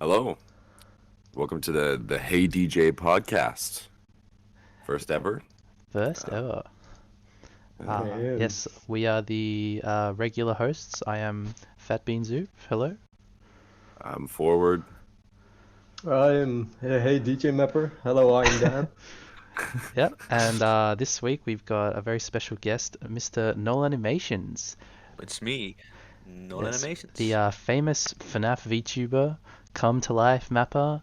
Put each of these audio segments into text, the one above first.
Hello. Welcome to the Hey DJ podcast. First ever. First ever. Man. Yes, we are the regular hosts. I am Fat Bean Zoop. Hello. I'm forward. I'm hey DJ Mapper. Hello, I'm Dan. Yep. And this week we've got a very special guest, Mr. Nolanimations. It's me, Yes, Nolanimations. the famous FNAF VTuber, come to life mapper,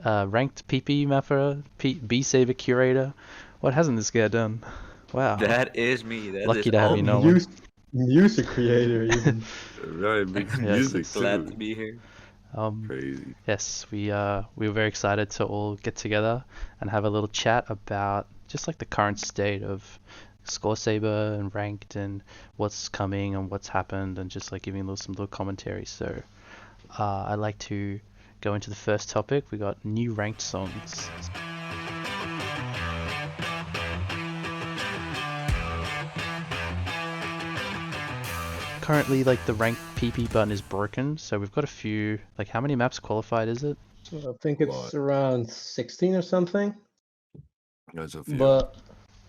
ranked PP mapper, Beat Saber curator. What hasn't this guy done? Wow. That is me. That Lucky is to have all you, me. Nolan. Music creator even. Really makes Yes, music it's Glad too. to be here. Crazy. Yes, we were very excited to all get together and have a little chat about just like the current state of Scoresaber and ranked and what's coming and what's happened and just like giving some little commentary. So I'd like to go into the first topic. We got new ranked songs. Currently, like the ranked PP button is broken, so we've got a few. Like, how many maps qualified is it? I think it's around 16 or something. There's a few. But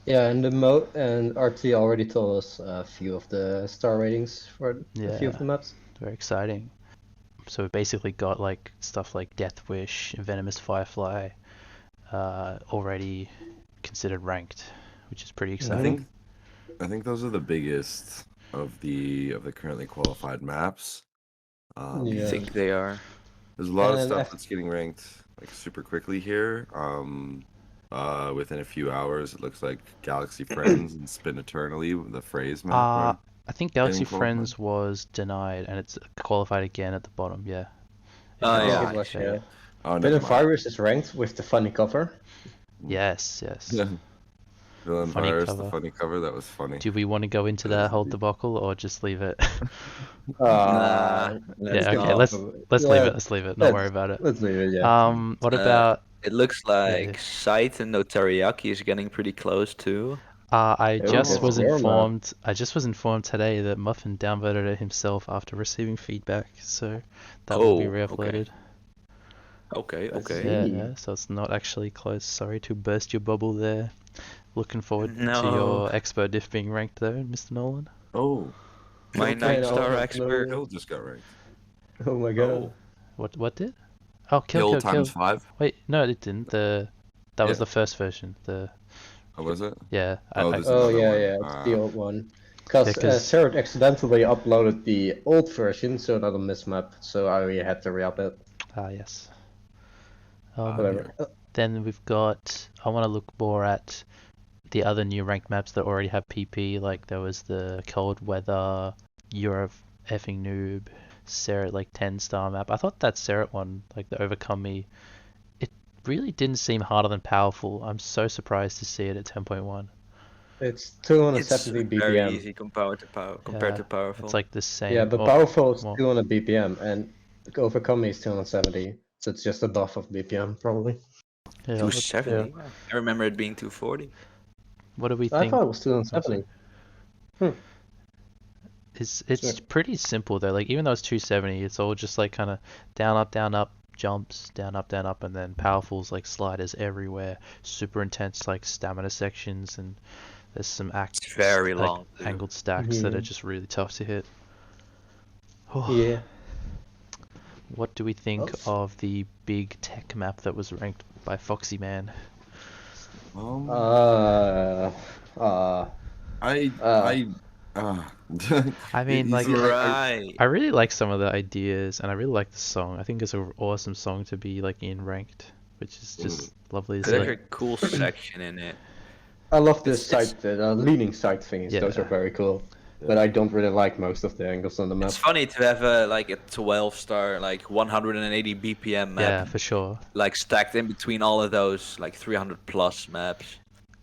yeah, and RT already told us a few of the star ratings for a few of the maps. Very exciting. So we've basically got like stuff like Death Wish, Venomous Firefly, already considered ranked, which is pretty exciting. I think those are the biggest of the currently qualified maps. I Yeah. think they are. There's a lot of And stuff that's getting ranked like super quickly here. Within a few hours, it looks like Galaxy Friends and Spin Eternally, the phrase map. are I think Galaxy getting qualified. Friends was denied and it's qualified again at the bottom. Yeah. Oh, I think yeah, it was, yeah. yeah. Oh, Villain never mind. Virus is ranked with the funny cover. Yes. Yeah. Villain Funny Virus, cover. the funny cover, that was funny. Do we want to go into that whole debacle or just leave it? Nah, let's Yeah. Okay. go. Let's leave it. Let's leave it. Don't worry about it. Let's leave it, yeah. What about? It looks like Yeah. Sight and no Teriyaki is getting pretty close too. I Oh, just it's was warm out. informed. I just was informed today that Muffin downvoted it himself after receiving feedback, so that will be Oh, okay. re-uploaded. Okay, Let's okay. see. Yeah, so it's not actually close. Sorry to burst your bubble there. Looking forward to No. your expert diff being ranked though, Mr. Nolan. Oh, My Kill 9-star no. expert. Kill just got ranked. Oh my god. What did? Oh, kill. times 5. Wait, no, it didn't. That was Yeah. the first version. Oh, was it? Yeah. Oh, this is Oh another yeah, one. yeah, it's the old one. Because Yeah, 'cause- Sarah accidentally uploaded the old version, so not a mismap, so I had to re-up it. Yes. Whatever. Then we've got. I want to look more at the other new ranked maps that already have PP. Like there was the Cold Weather, You're a effing noob, Seret like 10-star map. I thought that Seret one, like the Overcome Me, it really didn't seem harder than Powerful. I'm so surprised to see it at 10.1. It's It's 270 very BPM. easy compared to powerful. It's like the same. Yeah, but or Powerful is more. 200 BPM, and Overcome Me is 270. So it's just a buff of BPM, probably. Yeah, 270. I remember it being 240. what do we I think? thought it was 270. It's Sure. pretty simple though. Like even though it's 270, it's all just like kind of down up jumps, down up, and then powerfuls like sliders everywhere. Super intense like stamina sections, and there's some It's very like, long, too. angled stacks that are Mhm. just really tough to hit. Yeah. What do we think Oh. of the big tech map that was ranked by Foxy Man? Uh, I mean, like, Right. I really like some of the ideas, and I really like the song. I think it's an awesome song to be like in ranked, which is just lovely to There's see. a cool section in it. I love the It's- leaning side thingies. Yeah. Those are very cool. But I don't really like most of the angles on the map. It's funny to have a 12-star, like 180 BPM map, Yeah, for sure. like stacked in between all of those like 300 plus maps.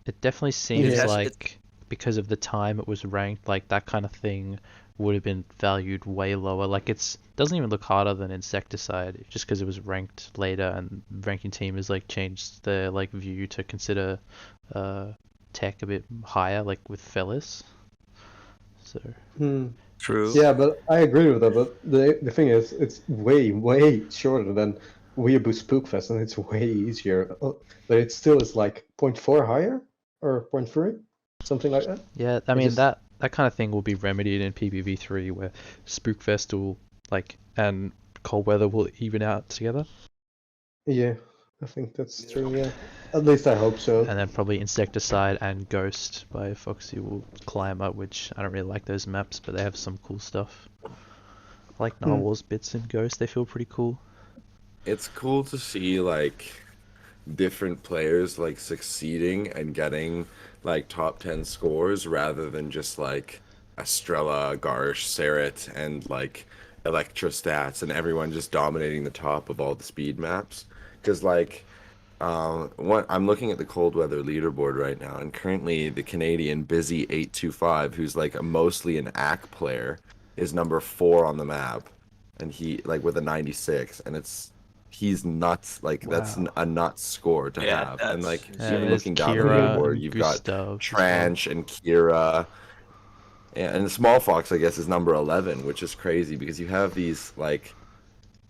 It definitely seems It has- like because of the time it was ranked, like that kind of thing would have been valued way lower. Like doesn't even look harder than Insecticide just because it was ranked later and ranking team has like changed their like view to consider tech a bit higher, like with Fellis. So True. Yeah, but I agree with that. But the thing is, it's way shorter than Weeaboo Spookfest, and it's way easier. But it still is like 0.4 higher or 0.3, something like that. Yeah, I It mean just- that kind of thing will be remedied in PPV3, where Spookfest will and Cold Weather will even out together, Yeah, I think that's true. Yeah, at least I hope so. and then probably Insecticide and Ghost by Foxy will climb up, which I don't really like those maps, but they have some cool stuff. I like Narwhal's bits in Ghost, they feel pretty cool. It's cool to see like different players like succeeding and getting like top 10 scores rather than just like Estrella, Garsh, Serret, and like Electrostats and everyone just dominating the top of all the speed maps. Because like what I'm looking at the cold weather leaderboard right now, and currently the Canadian Busy 825, who's like mostly an AC player, is number 4 on the map, and he like with a 96, and he's nuts. Like that's Wow. a nuts score to Yeah, have. And like that's- Yeah, even there's looking down the Kira leaderboard, and you've got Gustav as well. Tranch and Kira. And Small Fox, I guess, is number 11, which is crazy because you have these like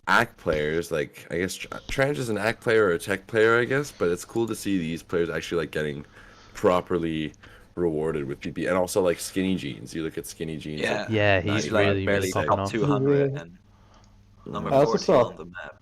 AC players. Like I guess Tranch is an AC player or a tech player, I guess. But it's cool to see these players actually like getting properly rewarded with PP, and also like Skinny Jeans. You look at Skinny Jeans. Yeah, Like, Yeah, he's he's like really barely popping top off. 200 Yeah. and number I also 14 saw on the map.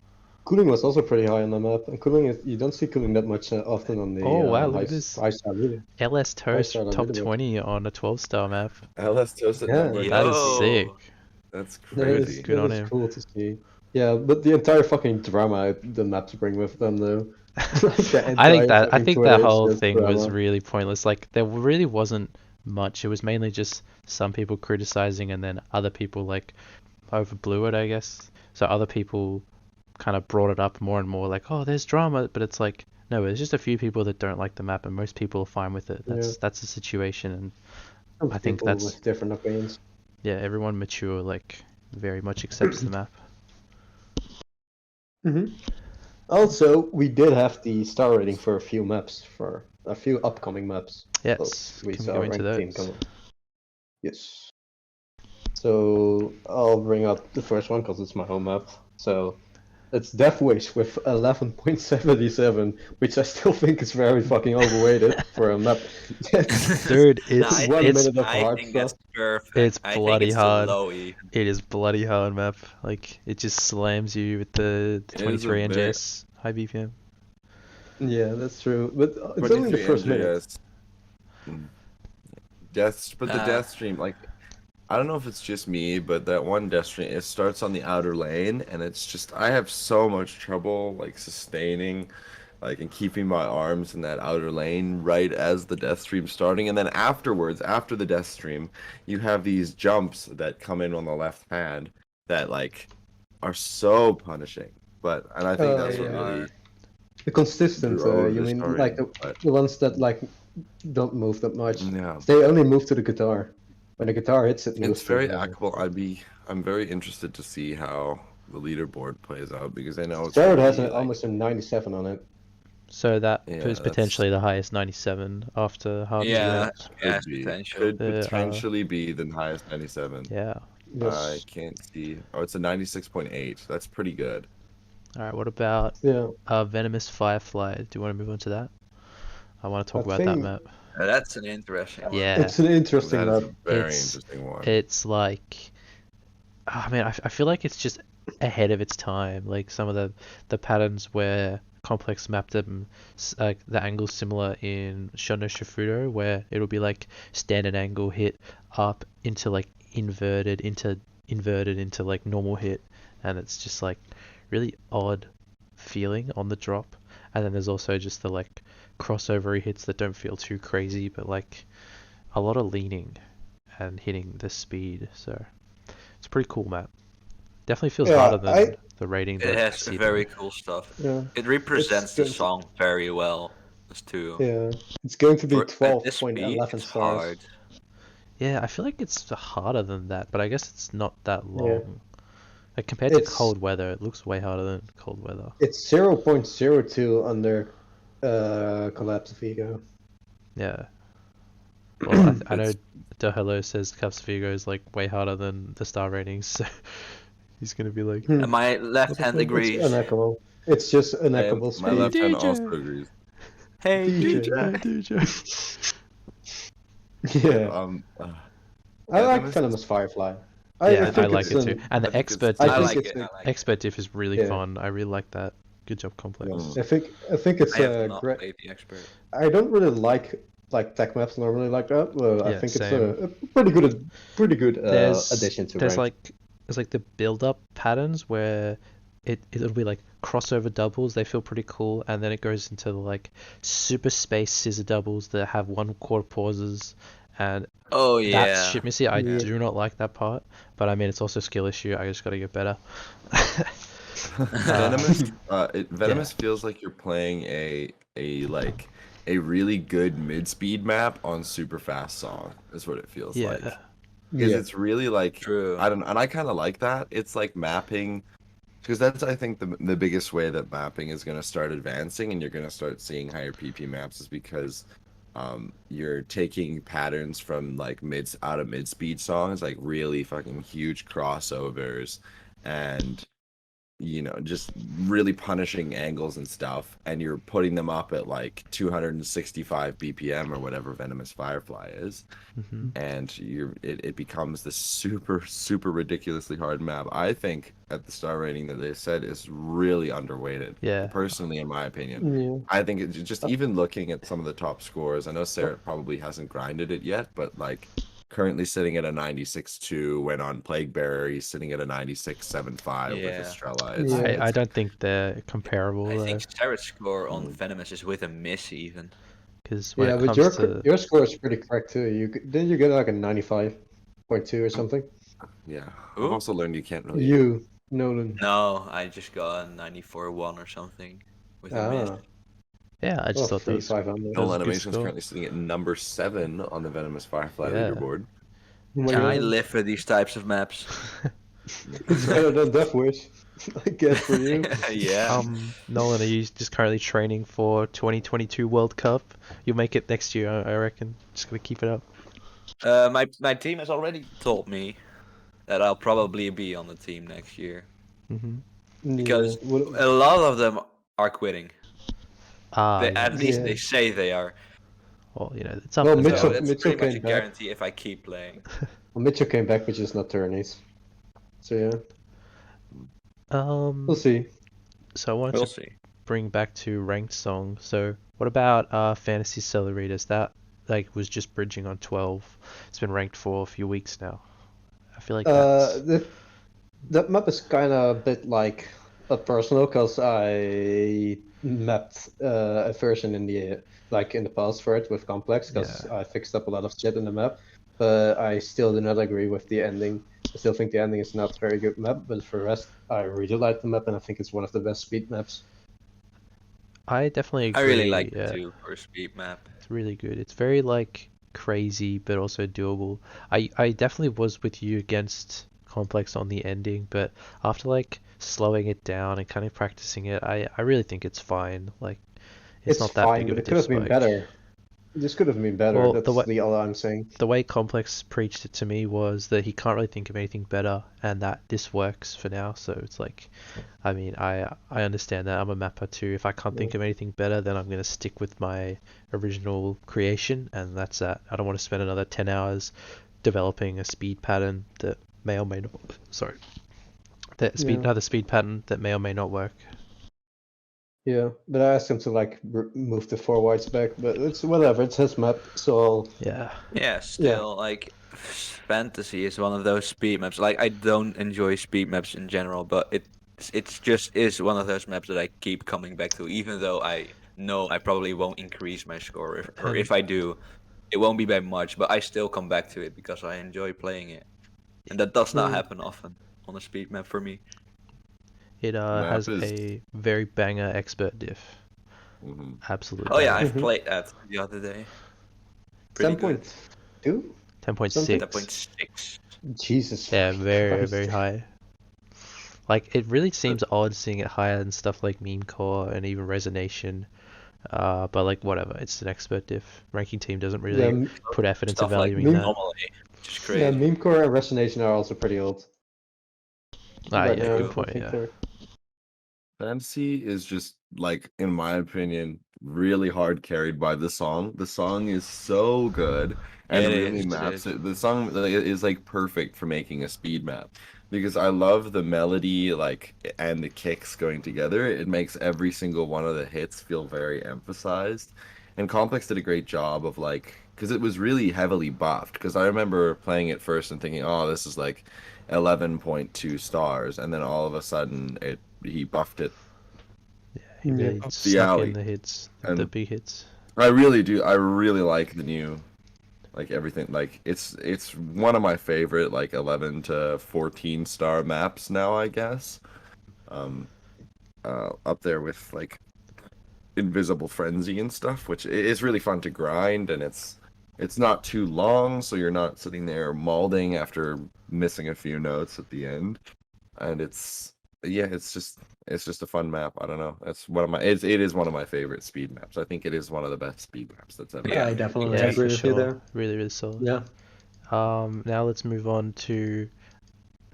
Cooling was also pretty high on the map, and Cooling is you don't see Cooling that much often on the Oh, wow, look high, at this. high side really. LS Toast side, I top really like- 20 on a 12-star map. LS Toast at Yeah. number That is 19. sick. That's That crazy. is, Good that on is him. cool to see. Yeah, but the entire fucking drama the maps bring with them though. I think that whole thing was really. really pointless. Like there really wasn't much. It was mainly just some people criticizing and then other people like overblew it, I guess. So other people kind of brought it up more and more like, "Oh, there's drama," but it's like, no, there's just a few people that don't like the map and most people are fine with it. That's the situation, and I think that's with different opinions. yeah, everyone mature like very much accepts the map. Also, we did have the star rating for a few maps, for a few upcoming maps. Yes, We can we saw go a into ranked team those? come up. Yes. So I'll bring up the first one because it's my home map. So it's Death Wish with 11.77, which I still think is very fucking overrated for a map. Dude, Nah, it's 1 it's minute of I hard think that's stuff. perfect. It's I think bloody it's hard. Too low even. It is bloody hard map. Like it just slams you with the It is a 23 bit- NJS high BPM. Yeah, that's true. But it's only the 23 first minute. NJS. But the death stream, like, I don't know if it's just me, but that one death stream, it starts on the outer lane, and it's just, I have so much trouble, like, sustaining, like, and keeping my arms in that outer lane right as the death stream's starting. And then afterwards, after the death stream, you have these jumps that come in on the left hand that, like, are so punishing. And I think that's what yeah. really The consistent, drew over you the mean story, like but- the ones that like don't move that much. Yeah. They only move to the guitar. When the guitar hits, it moves. It's very to the- hackable. I'm very interested to see how the leaderboard plays out because I know it's Jared gonna has be, like, almost a 97 on it. So that Yeah, was that's- potentially the highest 97 after half Yeah, could yes, be potential. could The, potentially be the highest 97. Yeah. I Yes. can't see. Oh, it's a 96.8. That's pretty good. All right. What about Yeah. Venomous Firefly? Do you want to move on to that? I want to talk I about that think- map. That's an interesting one. Yeah. It's an interesting That is map. a very It's- interesting one. It's like, I mean, I feel like it's just ahead of its time. Like some of the patterns where Complex mapped them, like the angle's similar in Shono Shifudo, where it'll be like standard angle hit up into like inverted into like normal hit, and it's just like really odd feeling on the drop. And then there's also just the like crossover hits that don't feel too crazy, but like a lot of leaning and hitting the speed. So it's a pretty cool map. Definitely feels Yeah, harder than the rating. It that has preceded very it. cool stuff. Yeah. It represents the going to- song very well. As too. Yeah. It's going to be At this speed, 12.11 it's stars. hard. Yeah, I feel like it's harder than that, but I guess it's not that long. Yeah. Like compared to It's- cold weather, it looks way harder than cold weather. It's 0.02 under Collapse of Ego. Yeah. Well, I know It's- De Hello says Caps Vigo is like way harder than the star ratings, so he's gonna be like, And my left hand agrees. It's unequal. It's just unequable My speed. left hand DJ. also agrees. Hey, DJ. DJ. Yeah, I Yeah, like Venomous Firefly. Yeah, I I think like it's it too. And I the think it's expert I diff I think is like it's it. a, I like it. expert diff is really Yeah. fun. I really like that. Good job, Complex. Mm. I think it's I have a not great. played the expert. I don't really like tech maps normally like that. But I Yeah, think it's same. a pretty good addition to There's ranked. there's like the build up patterns where it'll be like crossover doubles. They feel pretty cool, and then it goes into the like super space scissor doubles that have 1/4 pauses, and Oh that's yeah. shit missy. I Yeah. do not like that part, but I mean it's also a skill issue. I just gotta get better. Venomous feels like you're playing a really good mid-speed map on super fast song. Is what it feels Yeah. like. Because Yeah. it's really like True. I don't know, and I kind of like that. It's like mapping, because that's I think the biggest way that mapping is going to start advancing, and you're going to start seeing higher PP maps is because you're taking patterns from like out of mid speed songs, like really fucking huge crossovers, and just really punishing angles and stuff, and you're putting them up at like 265 BPM or whatever Venomous Firefly is, hmm and it becomes this super ridiculously hard map. I think at the star rating that they said is really underweighted. Yeah. Personally, in my opinion, Yeah. I think it's just even looking at some of the top scores. I know Sarah probably hasn't grinded it yet, but like currently sitting at a 96.2 when on Plague Bearer he's sitting at a 96.75 with Yeah. Estrella. Yeah. I don't think they're comparable I though, think Sarah's score on Mm. Venomous is with a miss even. because when Yeah, it but comes to your score is pretty correct too. Didn't you get like a 95.2 or something? Yeah, Who? I've also learned you can't really. You, Nolan. No, I just got a 94.1 or something with a miss. Ah, yeah, I just well, thought that free was 500. that was a good Nolanimations score. currently sitting at number 7 on the Venomous Firefly Yeah. leaderboard. Oh my I god. live for these types of maps. It's better than Death Wish, I guess, for you. Yeah. Nolan, are you just currently training for 2022 World Cup? You'll make it next year, I reckon. Just gonna keep it up. My team has already told me that I'll probably be on the team next year hmm because Yeah, what- a lot of them are quitting. Ah, At least Yeah. they say they are. well, it's up Well, and So Mitchell- down. that's Mitchell pretty much a came back. guarantee if I keep playing. Well, Mitchell came back, but just not tourneys. So yeah, we'll see. So I wanted We'll to see. bring back to ranked song. So what about Fantasy Accelerators? That like was just bridging on 12. It's been ranked for a few weeks now. I feel like that's That map is kind of a bit like personal because I mapped a version in the past for it with Complex because I fixed up a lot of shit in the map, but I still do not agree with the ending. I still think the ending is not a very good map, but for the rest, I really like the map and I think it's one of the best speed maps. I definitely agree. I really like yeah. it too for a speed map. It's really good. It's very like crazy but also doable. I definitely was with you against Complex on the ending, but after like slowing it down and kind of practicing it, I really think it's fine. Like it's not that fine, big of but a it could have been spike. better. This could have been better. Well, That's all I'm saying. The way Complex preached it to me was that he can't really think of anything better and that this works for now. So it's like, I mean, I understand that. I'm a mapper too. If I can't think of anything better, then I'm going to stick with my original creation, and that's that. I don't want to spend another 10 hours developing a speed pattern that may or may not, sorry, another speed pattern that may or may not work. Yeah, but I asked him to like move the four whites back, but it's whatever. It's his map, so Yeah. Yeah, still like fantasy is one of those speed maps. Like I don't enjoy speed maps in general, but it's just is one of those maps that I keep coming back to, even though I know I probably won't increase my score, or if I do, it won't be by much. But I still come back to it because I enjoy playing it, and that does not happen often on a speed map for me. It Map has is- a very banger expert diff. Mhm. Absolutely. Oh yeah, banger. I've played that the other day. Pretty good. 10.2? 10.6. 10.6. Jesus. Yeah, very, Christ. very high. Like, it really seems odd seeing it higher than stuff like meme core and even resonation. But like, whatever, it's an expert diff. Ranking team doesn't really Yeah, put effort into Stuff like valuing that. normally, which is yeah, crazy. meme core and resonation are also pretty old. Ah, right yeah, now, good I point, think yeah. they're Fantasy is just like, in my opinion, really hard carried by the song. The song is so good and It really is. It maps is. it. The song like, is like perfect for making a speed map because I love the melody like and the kicks going together. It makes every single one of the hits feel very emphasized. And Complex did a great job of like because it was really heavily buffed. Because I remember playing it first and thinking, oh, this is like 11.2 stars, and then all of a sudden he buffed it. Yeah, he Yeah. really Up the snuck in alley. the hits, the And big hits. I really do. I really like the new, like everything. Like it's one of my favorite, like 11 to 14 star maps now, I guess. Um, up there with like Invisible Frenzy and stuff, which is really fun to grind, and it's not too long, so you're not sitting there mauling after missing a few notes at the end. And yeah, it's just a fun map. I don't know. It's one of my it is one of my favorite speed maps. I think it is one of the best speed maps that's ever Yeah. I been made. definitely Yeah, agree for with you sure. there. Really, really solid. Yeah. Now let's move on to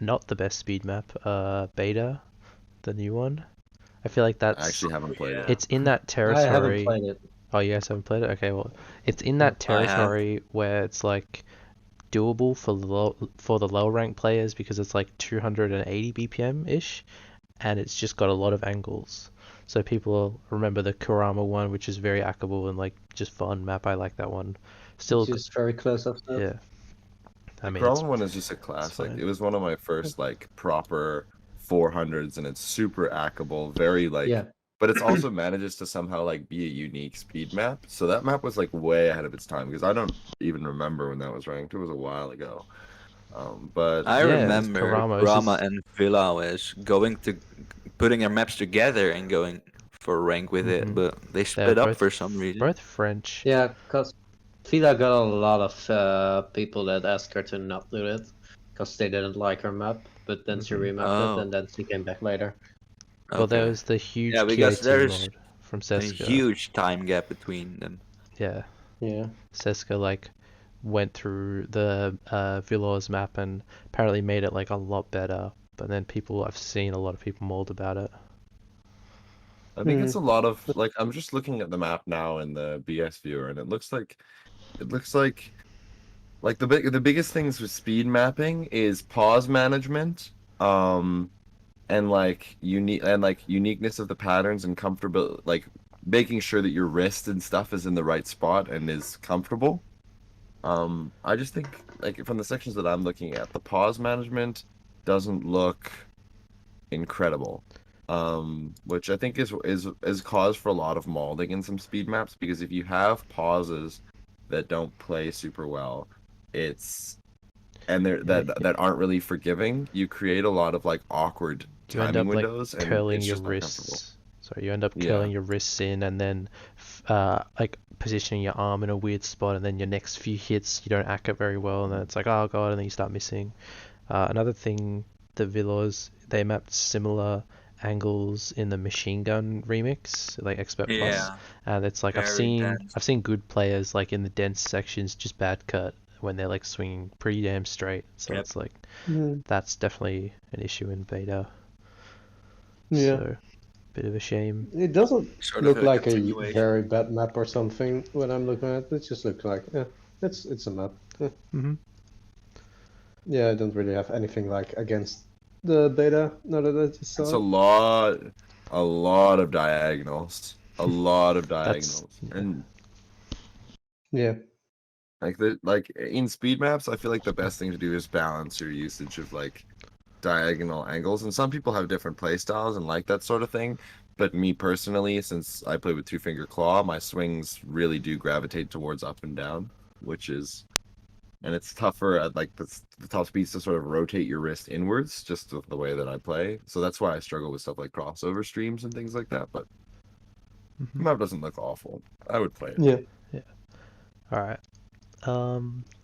not the best speed map, Beta, the new one. I feel like I actually haven't played it. it's in that I haven't territory. played it. Oh, you guys haven't played it? Okay, well, it's in No. that I have. territory where it's like doable for the low rank players because it's like 280 BPM ish, and it's just got a lot of angles. So people remember the Kurama one, which is very hackable and like just fun map. I like that one. Still, It's just very close up stuff. yeah. I The mean, it's Chrome one is just a it's classic. fine. It was one of my first like proper 400s, and it's super hackable, very like, Yeah. but it's also manages to somehow like be a unique speed map. So that map was like way ahead of its time because I don't even remember when that was ranked. It was a while ago. But I Yeah, it's just remember Kurama is Rama just and Villa was going to putting their maps together and going for rank with it, Mhm. but they They're split up for some reason. both French. Yeah, because Fila got a lot of people that asked her to not do it because they didn't like her map, but then she Mhm. remapped it Oh, and then she came back later. Well, there okay. was the Yeah, huge because QA2 there's mod from a Seska. huge time gap between them. Yeah, Yeah. Seska like went through the Villas map and apparently made it like a lot better. But then I've seen a lot of people mauled about it. I think Hmm. it's a lot of like I'm just looking at the map now in the BS viewer, and it looks like the biggest things with speed mapping is pause management, and like uniqueness of the patterns and comfortable like making sure that your wrist and stuff is in the right spot and is comfortable. I just think like from the sections that I'm looking at, the pause management doesn't look incredible. Which I think is cause for a lot of molding in some speed maps because if you have pauses that don't play super well, it's and they're Yeah, that aren't really forgiving, you create a lot of like awkward you end timing up like windows and curling it's your just not comfortable. wrists. Sorry, you end up Yeah. curling your wrists in and then like positioning your arm in a weird spot, and then your next few hits you don't act it very well, and then it's like, oh god, and then you start missing. Another thing, the Villas, they mapped similar angles in the Machine Gun remix, like Expert Plus, Yeah, and it's like very dense. I've seen good players like in the dense sections just bad cut when they're like swinging pretty damn straight. So Yep. it's like Hmm. that's definitely an issue in beta. Yeah. So bit of a shame. It doesn't Sort of look a like a continuation. very bad map or something when I'm looking at it. It just looks like, yeah, it's a map. Yeah. Hmm. Yeah, I don't really have anything like against the beta. No, that I just It's saw. a lot of diagonals. A lot of That's diagonals. yeah. And Yeah. like in speed maps, I feel like the best thing to do is balance your usage of like diagonal angles. And some people have different play styles and like that sort of thing. But me personally, since I play with two finger claw, my swings really do gravitate towards up and down, and it's tougher at like the top speeds to sort of rotate your wrist inwards, just with the way that I play. So that's why I struggle with stuff like crossover streams and things like that. But the Mhm. map doesn't look awful. I would play it. Yeah. Yeah. All right.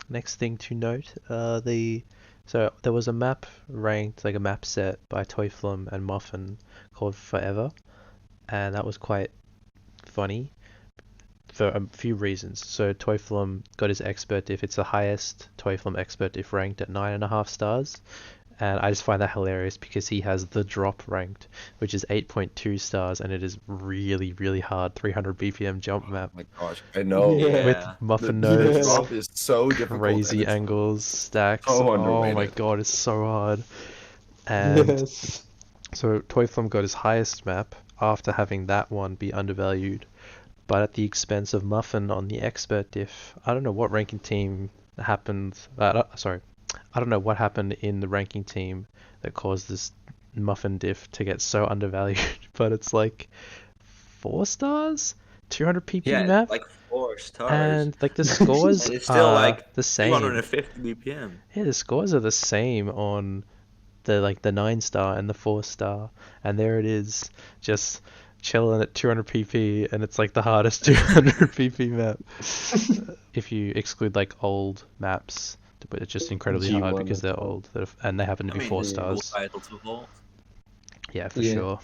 Next thing to note, so there was a map ranked like a map set by Toyflum and Muffin called Forever, and that was quite funny for a few reasons. So Toyflum got his expert diff. It's the highest Toyflum expert diff ranked at 9.5 stars, And I just find that hilarious because he has the drop ranked, which is 8.2 stars, and it is really, really hard 300 BPM jump map My gosh, I know. Yeah. with Yeah. muffin The nodes, drop is so difficult and crazy it's angles, stacks. so Oh my underrated. god, it's so hard. And Yes. so Toy Flum got his highest map after having that one be undervalued, but at the expense of Muffin on the expert diff. I don't know what ranking team happened. Sorry, I don't know what happened in the ranking team that caused this Muffin diff to get so undervalued, but it's like 4 stars, 200 PP Yeah, map, it's like 4 stars. and like the scores And it's still are like the same. 250 BPM. Yeah, the scores are the same on the 9 star and the 4 star, and there it is, just chilling at 200 PP, and it's like the hardest 200 PP map if you exclude like old maps, but it's just incredibly hard G1 because and they're stuff. old and they happen to I be mean, four it's a cool stars. title to hold. Yeah, for Yeah. sure.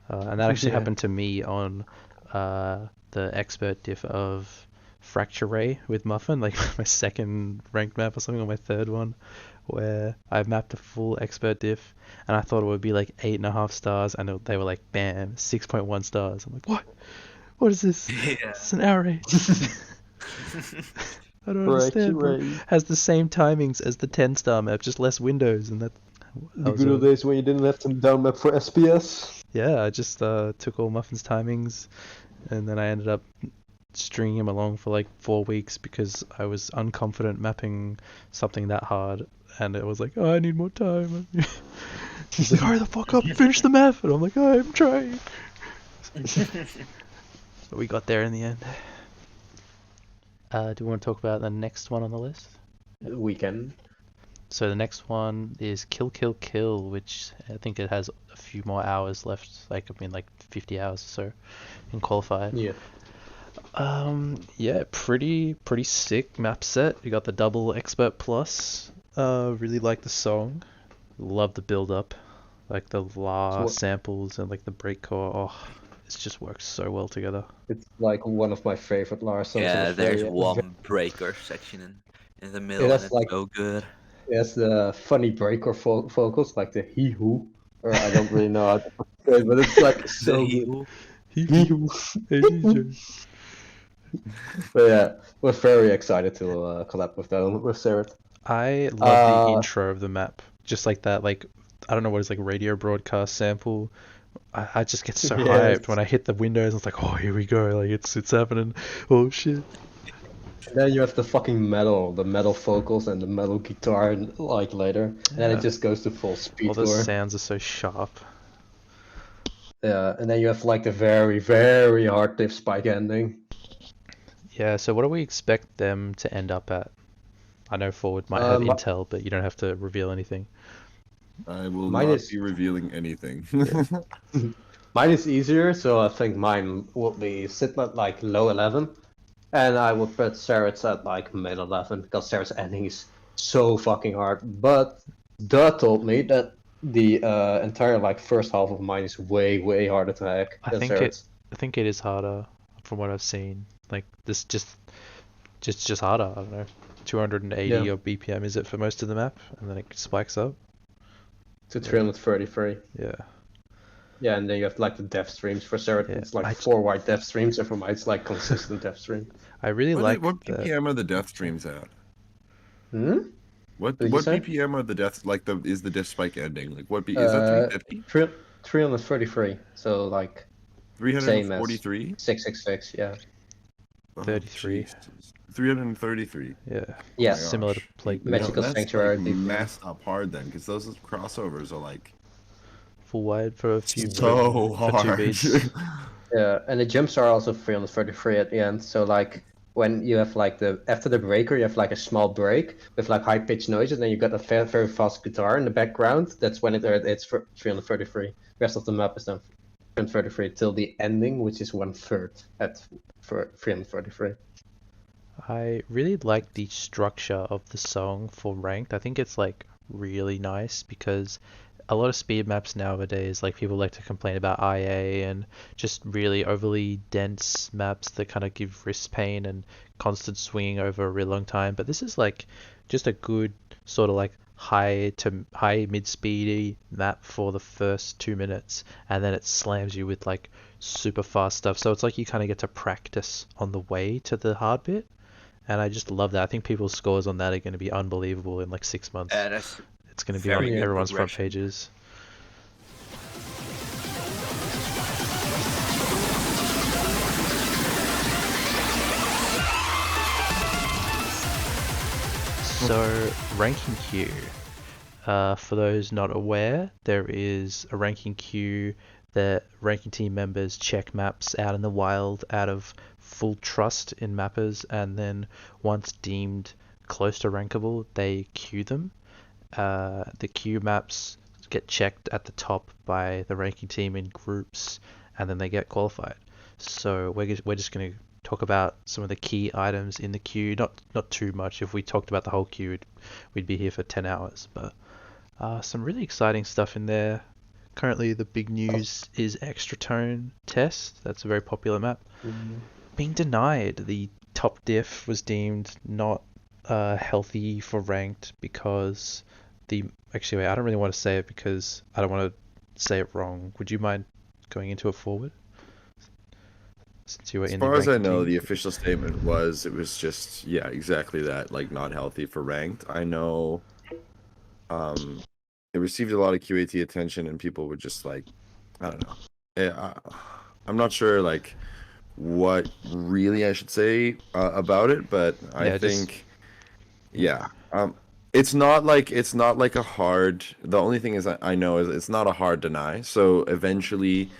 And that actually Yeah. happened to me on the expert diff of Fracture Ray with Muffin, like my second ranked map or something, or my third one, where I mapped a full expert diff, and I thought it would be like 8.5 stars, and they were like, bam, 6.1 stars. I'm like, what? What is this? Yeah. It's an outrage. I don't Correct, understand, bro. right. Has the same timings as the 10-star map, just less windows, and that The was good a- old days when you didn't have to down map for SPS. yeah, I just took all Muffin's timings, and then I ended up stringing him along for like 4 weeks because I was unconfident mapping something that hard, and it was like, oh, I need more time. He's like, hurry the fuck up, finish the map, and I'm like, I'm trying. But we got there in the end. Do we want to talk about the next one on the list? Weekend. So the next one is Kill Kill Kill, which I think it has a few more hours left, like 50 hours or so in qualified. Yeah. Yeah, pretty sick map set. You got the double expert plus. Really like the song. Love the build up, like the La what- samples and like the breakcore. Oh, it just works so well together. It's like one of my favorite Lars songs. Yeah, It's there's very- one breaker section in the middle, that's and it's like- so good. It has the funny breaker vocals, like the hee hoo, or I don't really know how to say it, but it's like so The good. heel. Hee hoo. Hey, DJ. But yeah, we're very excited to collab with that with Sarah. I love the Uh, intro of the map, just like that. Like I don't know what it's like, radio broadcast sample. I just get so Yes. hyped when I hit the windows. It's like, oh, here we go. Like it's happening. Oh shit. And then you have the metal vocals and the metal guitar like later, and then Yeah. it just goes to full speed. All the for- sounds are so sharp. Yeah, and then you have like the very, very hard diff spike ending. Yeah. So what do we expect them to end up at? I know Forward might have Um, intel, but you don't have to reveal anything. I will Mine not is- be revealing anything. Mine is easier, so I think mine will be sitting at like low 11, and I would put Sarah's at like mid 11 because Sarah's ending is so fucking hard. But Duh told me that the entire like first half of mine is way, way harder to hack I than think Sarah's. I think it is harder from what I've seen. Like this just harder. I don't know. 280 Yeah. or BPM is it for most of the map, and then it spikes up. To 333. Yeah. Yeah, and then you have like the dev streams for Sarah. Yeah, It's like I- 4 white dev streams, and for mine it's like consistent dev stream. I really like what that. BPM are the death streams at? Hmm? What Did you what say? BPM are the death is the diff spike ending? Like what is that 350? 333. So like 343? 666. Yeah. Oh, 33. Jesus. 333. Yeah. Yeah. gosh. Similar to Plague Magic- Magical that's Sanctuary like BPM. messed up hard then, because those crossovers are like Full wide for a few so for 2 hard. beats. Yeah, and the jumps are also 333 at the end. So like when you have like after the breaker, you have like a small break with like high pitched noises, and then you got a very, very fast guitar in the background. That's when it's for 333. Rest of the map is then 333 till the ending, which is 1/3 at 333. I really like the structure of the song for ranked. I think it's like really nice because a lot of speed maps nowadays, like people like to complain about IA and just really overly dense maps that kind of give wrist pain and constant swinging over a really long time. But this is like just a good sort of like high mid speedy map for the first 2 minutes, and then it slams you with like super fast stuff. So it's like you kind of get to practice on the way to the hard bit, and I just love that. I think people's scores on that are going to be unbelievable in like 6 months. That's It's going to be on very good everyone's front progression. pages. So, ranking queue. For those not aware, there is a ranking queue that ranking team members check maps out in the wild out of full trust in mappers, and then once deemed close to rankable, they queue them. The queue maps get checked at the top by the ranking team in groups, and then they get qualified. So we're just going to talk about some of the key items in the queue. Not too much. If we talked about the whole queue, we'd be here for 10 hours. But some really exciting stuff in there. Currently, the big news is Extra Tone Test. That's a very popular map. Being denied. The top diff was deemed not healthy for ranked because actually, wait, I don't really want to say it because I don't want to say it wrong. Would you mind going into it forward? Since you were As in the far as I ranking know, team? the official statement was it was just, yeah, exactly that, like not healthy for ranked. I know it received a lot of QAT attention and people were just like, I don't know. I'm not sure like what really I should say about it, but I Yeah, just think yeah. It's not like a hard. The only thing is I know is it's not a hard deny. So eventually,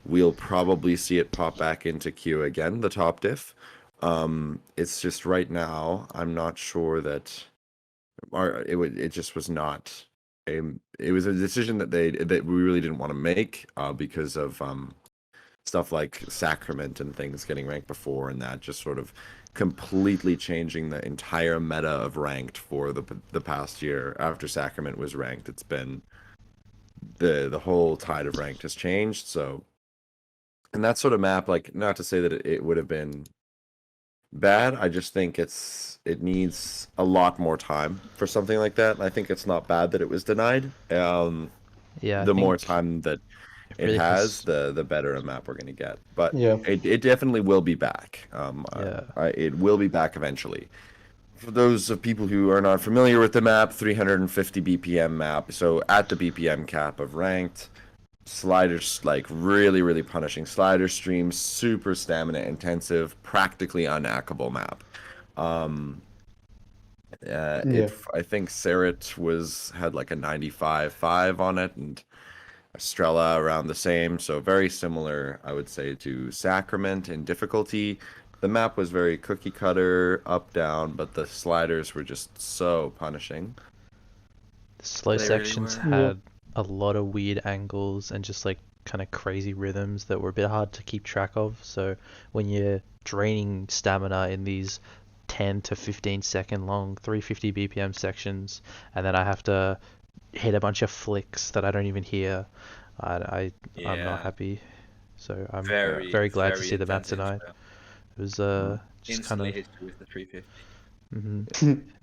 we'll probably see it pop back into queue again, the top diff. It's just right now I'm not sure that it just was not a it was a decision that we really didn't want to make because of stuff like Sacrament and things getting ranked before, and that just sort of completely changing the entire meta of ranked for the past year. After Sacrament was ranked, it's been the whole tide of ranked has changed. So, and that sort of map, like not to say that it would have been bad. I just think it needs a lot more time for something like that. And I think it's not bad that it was denied. yeah, I The more think time that it it really has, has. the better a map we're gonna get. But Yeah. it definitely will be back. Yeah, It will be back eventually. For those of people who are not familiar with the map, 350 BPM map. So at the BPM cap of ranked, sliders like really really punishing slider streams, super stamina intensive, practically unackable map. Um, Yeah. I think Serret had like a 95.5 on it, and Estrella around the same, so very similar, I would say, to Sacrament in difficulty. The map was very cookie cutter, up, down, but the sliders were just so punishing. the slow They really sections were. Yeah. had a lot of weird angles and just like kind of crazy rhythms that were a bit hard to keep track of. So when you're draining stamina in these 10 to 15 second long 350 BPM sections, and then I have to hit a bunch of flicks that I don't even hear, I'm not Yeah, happy. So I'm very very glad to very see the map intensive. tonight. It was Mm. just kind Instantly of. hit you with the 350.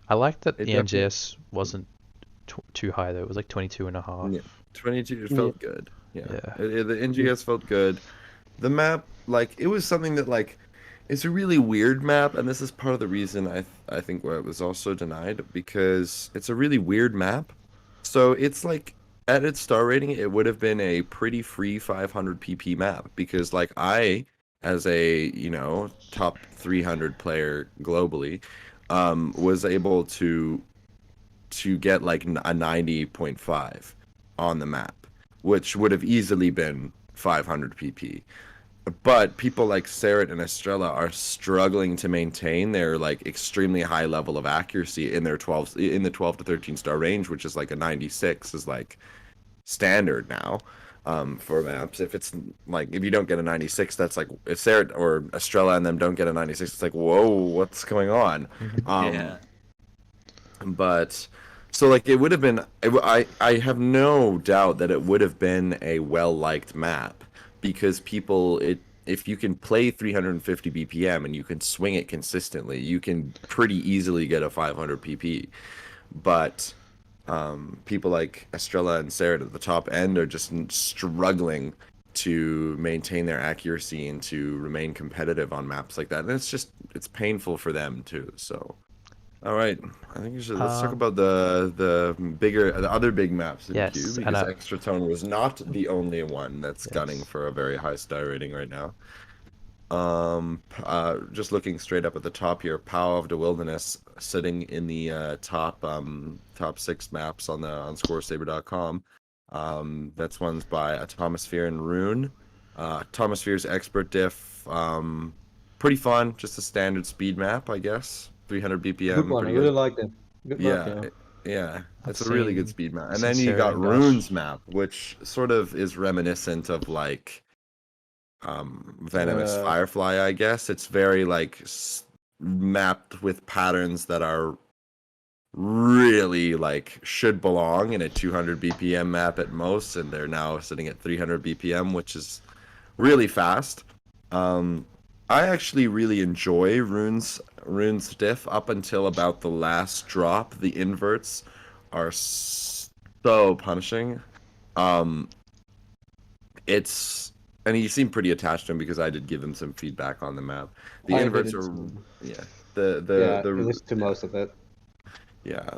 I like that It the definitely, NGS wasn't too high though. It was like 22 and a half. yeah, 22, it Yeah. felt good. Yeah, Yeah. the NGS felt good. The map, like, it was something that, like, it's a really weird map, and this is part of the reason I think why it was also denied, because it's a really weird map. So it's like at its star rating, it would have been a pretty free 500 PP map because like as a, top 300 player globally, was able to get like a 90.5 on the map, which would have easily been 500 PP. But people like Serret and Estrella are struggling to maintain their like extremely high level of accuracy in the 12 to 13 star range, which is like a 96 is like standard now for maps. If it's like if you don't get a 96, that's like if Serret or Estrella and them don't get a 96, it's like whoa, what's going on? Um, Yeah, but so like it would have been I have no doubt that it would have been a well liked map because people it if you can play 350 BPM and you can swing it consistently, you can pretty easily get a 500 PP. But people like Estrella and Sarah at the top end are just struggling to maintain their accuracy and to remain competitive on maps like that. And it's painful for them too. So, all right, I think let's talk Um, about the other big maps in queue, yes, and because Extra Tone was not the only one that's gunning yes. for a very high star rating right now. Just looking straight up at the top here, Power of the Wilderness sitting in the top 6 maps on Scoresaber.com. That's ones by Atomosphere and Rune. Atomosphere's expert diff, pretty fun, just a standard speed map, I guess. 300 Good BPM, one. I pretty really good. like them. Good map, Yeah, yeah. yeah, I've it's a really good seen speed map. And then you Sarah got and Gosh. Rune's map, which sort of is reminiscent of like Venomous Uh, Firefly, I guess. It's very like mapped with patterns that are really like should belong in a 200 BPM map at most, and they're now sitting at 300 BPM, which is really fast. Um, I actually really enjoy Rune's diff up until about the last drop. The inverts are so punishing. Um, it's and he seemed pretty attached to him because I did give him some feedback on the map. The I did inverts it. are yeah. The Yeah, the I the listened to most of it. yeah,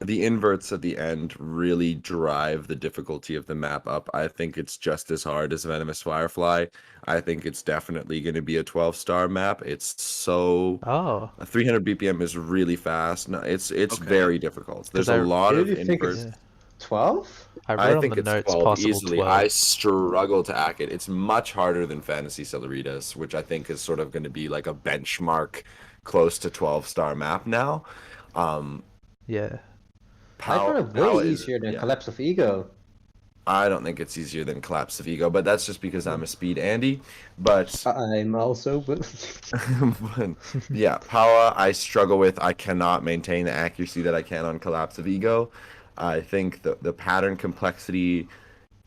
the inverts at the end really drive the difficulty of the map up. I think it's just as hard as Venomous Firefly. I think it's definitely going to be a 12-star map. It's so Oh, 300 BPM is really fast. No, it's Okay. very difficult. because There's a lot of Really think it's inverts. yeah, 12? I I wrote on the think it's notes 12 possible easily. I 12. struggle to hack it. It's much harder than Fantasy Cellaritas, which I think is sort of going to be like a benchmark close to 12-star map now. Um, Yeah. I found it way Power is, easier than yeah. Collapse of Ego. I don't think it's easier than Collapse of Ego, but that's just because I'm a speed Andy. But, I'm also, but but yeah, Power I struggle with. I cannot maintain the accuracy that I can on Collapse of Ego. I think the pattern complexity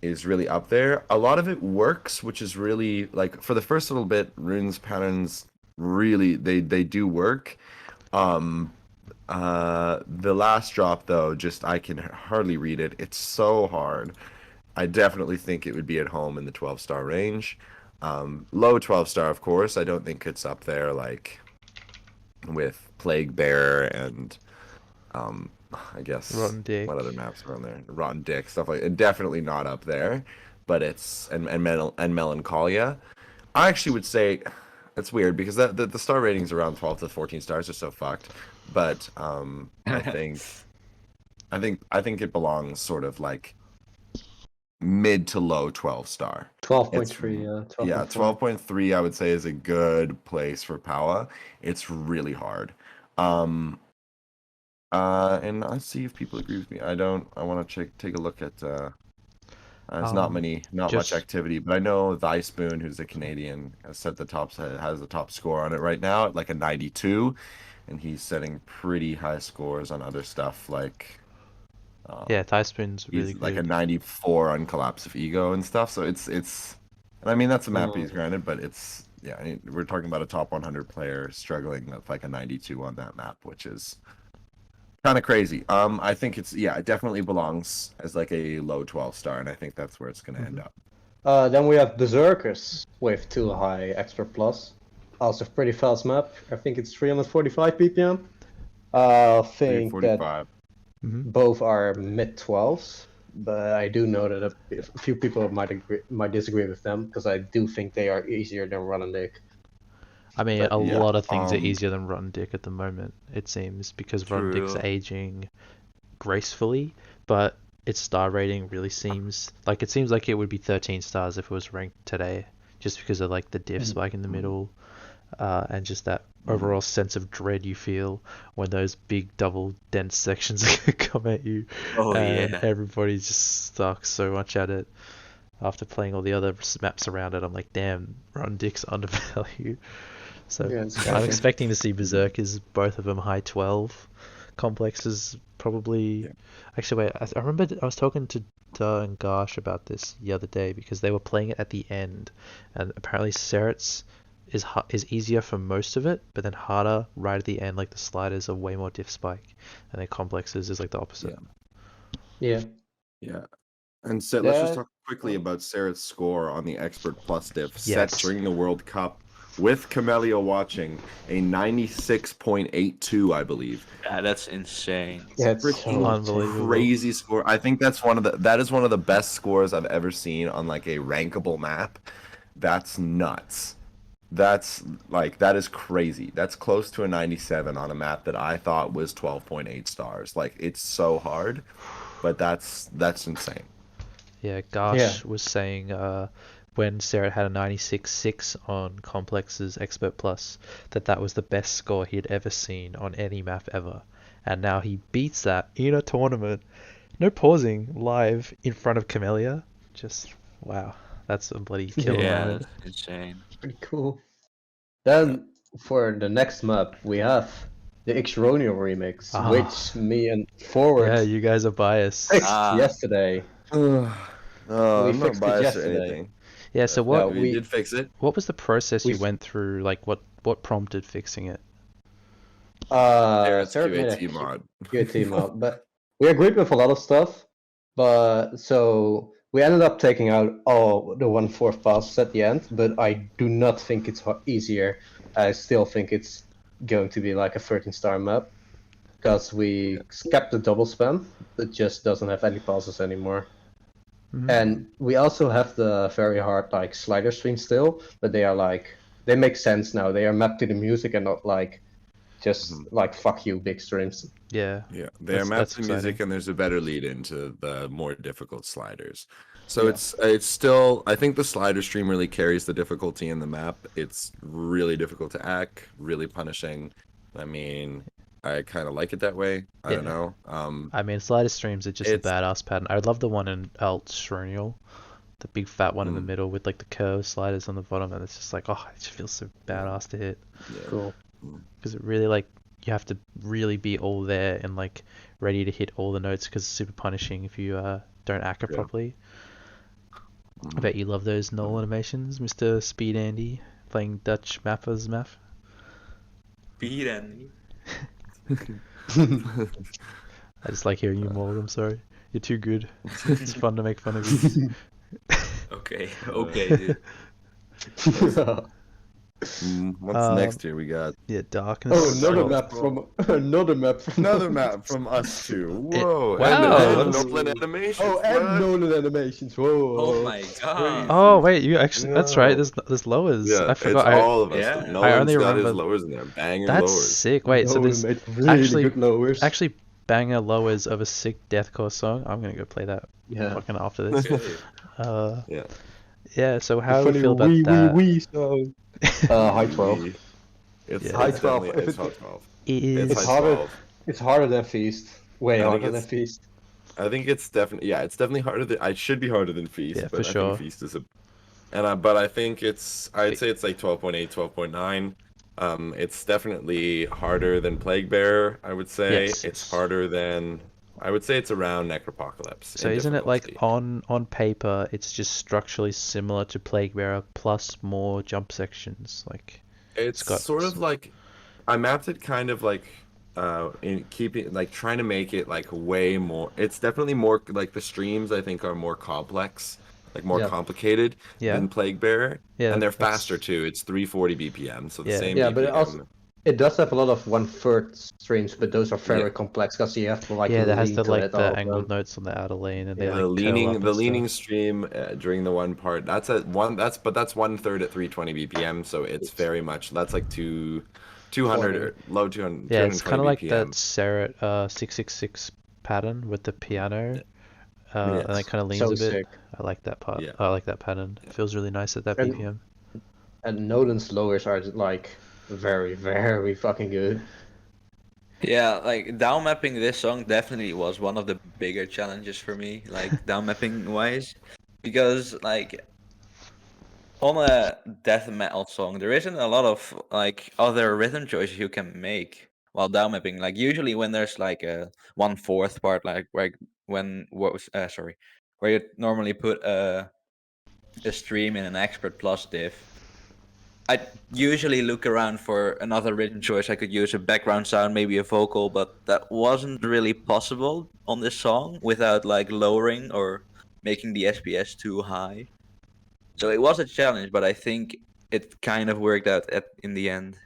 is really up there. A lot of it works, which is really like for the first little bit, Rune's patterns really they do work. Um, the last drop though, just I can hardly read it. It's so hard. I definitely think it would be at home in the 12-star range. Low 12-star, of course. I don't think it's up there like with Plague Bear and I guess Rotten what Dick. other maps are on there? Rotten Dick, stuff like it. Definitely not up there, but it's and Melancholia. I actually would say it's weird because the star ratings around 12 to 14 stars are so fucked. But I think it belongs sort of like mid to low 12-star. It's 12.3, yeah, 12.4. 12.3 I would say is a good place for Power. It's really hard. Um and let's see if people agree with me. I want to take a look at there's not much Just activity, but I know Thyspoon, who's a Canadian, has the top score on it right now at like a 92, and he's setting pretty high scores on other stuff like yeah, Thigh Spoon's really he's like a good. 94 on Collapse of Ego and stuff. So and I mean that's a map he's Mm. granted, but it's yeah, I mean, we're talking about a top 100 player struggling with like a 92 on that map, which is kind of crazy. I think it definitely belongs as like a low 12-star, and I think that's where it's gonna end up. Then we have Berserkers with 2 high extra plus. Also pretty fast map. I think it's 345 ppm. I think that 345. both are mid 12s, but I do know that a few people might disagree with them because I do think they are easier than Run and Dick. I mean, But a Yeah. lot of things are easier than Rotten Dick at the moment, it seems, because Rotten Dick's True. aging gracefully, but its star rating really seems like it would be 13 stars if it was ranked today, just because of like the diff spike in the middle, and just that overall sense of dread you feel when those big double dense sections come at you, Oh and yeah. everybody just sucks so much at it. After playing all the other maps around it, I'm like, damn, Rotten Dick's undervalued. So yeah, it's I'm kind expecting to see Berserkers, both of them high 12. Complexes probably. Yeah. Actually, wait, I remember I was talking to Duh and Gash about this the other day because they were playing it at the end, and apparently Seret's is easier for most of it, but then harder right at the end. Like the sliders are way more diff spike, and then complexes is like the opposite. Yeah. Yeah. And so let's just That talk quickly about Sarah's score on the Expert Plus diff set Yes. during the World Cup with Camellia watching a 96.82, I believe. Yeah, that's insane. it's Freaking so Unbelievable. crazy score. I think that is one of the best scores I've ever seen on like a rankable map. That's nuts. That is crazy. That's close to a 97 on a map that I thought was 12.8 stars. Like it's so hard, but that's insane. Yeah, Gash was saying when Sarah had a 96.6 on Complex's Expert Plus, that was the best score he had ever seen on any map ever. And now he beats that in a tournament. No pausing, live in front of Camellia. Just, wow. That's a bloody killer. Yeah, moment. that's insane. pretty cool. Then for the next map, we have the Xronio remix, Ah. which me and Forward Yeah, you guys are biased. fixed Ah. yesterday. I'm not fixed it biased or yesterday. anything. Yeah, so No, what We did fix it. what was the process you we- went through? Like, what prompted fixing it? Sarah's Sarah made a QAT mod. QAT mod, but we agreed with a lot of stuff. But so we ended up taking out all the 1/4 passes at the end. But I do not think it's easier. I still think it's going to be like a 13-star map because we kept the double spam. It just doesn't have any passes anymore. Mhm. And we also have the very hard like slider streams still, but they make sense now. They are mapped to the music and not like just like fuck you big streams. Yeah. Yeah, they're That's mapped to music, exciting. and there's a better lead into the more difficult sliders. So Yeah. it's still, I think the slider stream really carries the difficulty in the map. It's really difficult to hack, really punishing. I mean, I kind of like it that way. I don't Yeah. know. I mean, slider streams are just a It's- badass pattern. I love the one in Alt Shronial, the big fat one in the Mm. middle with like the curved sliders on the bottom, and it's just like, oh, it just feels so badass to hit yeah. Cool. because it really like you have to really be all there and like ready to hit all the notes because it's super punishing if you don't act it Yeah. properly. I Mhm. bet you love those Nolanimations, Mr. Speed Andy playing Dutch Mappers Math. Beat Andy. I just like hearing you Morg, I'm sorry. You're too good. It's fun to make fun of you. Okay, okay, dude. What's next here? We got Yeah, Darkness. Oh, another Darkness map Scroll. from another map from another map from us two. Whoa! Wow. And Nolan Animations. Oh, and what? Nolan Animations. Whoa. Oh my god. Oh wait, you actually that's right. No. There's lowers. Yeah, I forgot. it's all of us. Yeah. Nolan's only got his remember- lowers in there. Banger That's lowers. sick. Wait, so Nolan there's made really actually- good lowers. actually banger lowers of a sick deathcore song. I'm gonna go play that yeah. fucking after this. Good. Yeah. Yeah. So how do Funny you feel about wee, that? Wee, wee song. High 12. It's, Yeah. it's High 12. definitely- It's high 12. Is It's It's high harder. 12. It's harder than Feast. Way I think harder than it's- Feast. I think it's definitely, yeah, it's definitely harder than, I should be harder than Feast, Yeah, but for I sure. think Feast is but I think I'd say it's like 12.8, 12.9. It's definitely harder than Plague Bearer, I would say. Yes, It's yes. harder than, I would say it's around Necropocalypse. So in isn't it like difficulty. on paper it's just structurally similar to Plague Bearer plus more jump sections? Like It's got sort of s- like, I mapped it kind of like in keeping like trying to make it like way more. It's definitely more like the streams I think are more complex, like more Yeah. complicated Yeah. than Plague Bearer, Yeah, and they're that's- faster too. It's 340 BPM, so the Yeah. same Yeah, BPM. but it also- It does have a lot of 1/3 streams, but those are very Yeah. complex because you have to like yeah, that has lean the to like it all the of angled them. notes on the outer lane and they Yeah. like the curl leaning up the and leaning stuff. stream during the one part that's 1/3 at 320 BPM, so it's very much that's like 200 or low 200. Yeah, it's kind of like BPM. that Serret 666 pattern with the piano. And it Yes. kind of leans So a bit. sick. I like that part. Yeah. I like that pattern. It feels really nice at that And- BPM. And Nolan's lowers are like very, very fucking good. Yeah, like down mapping this song definitely was one of the bigger challenges for me, like down mapping wise, because like on a death metal song there isn't a lot of like other rhythm choices you can make while down mapping. Like usually when there's like a 1/4 part, like where you normally put a stream in an expert plus diff, I usually look around for another written choice. I could use a background sound, maybe a vocal, but that wasn't really possible on this song without like lowering or making the SPS too high. So it was a challenge, but I think it kind of worked out in the end.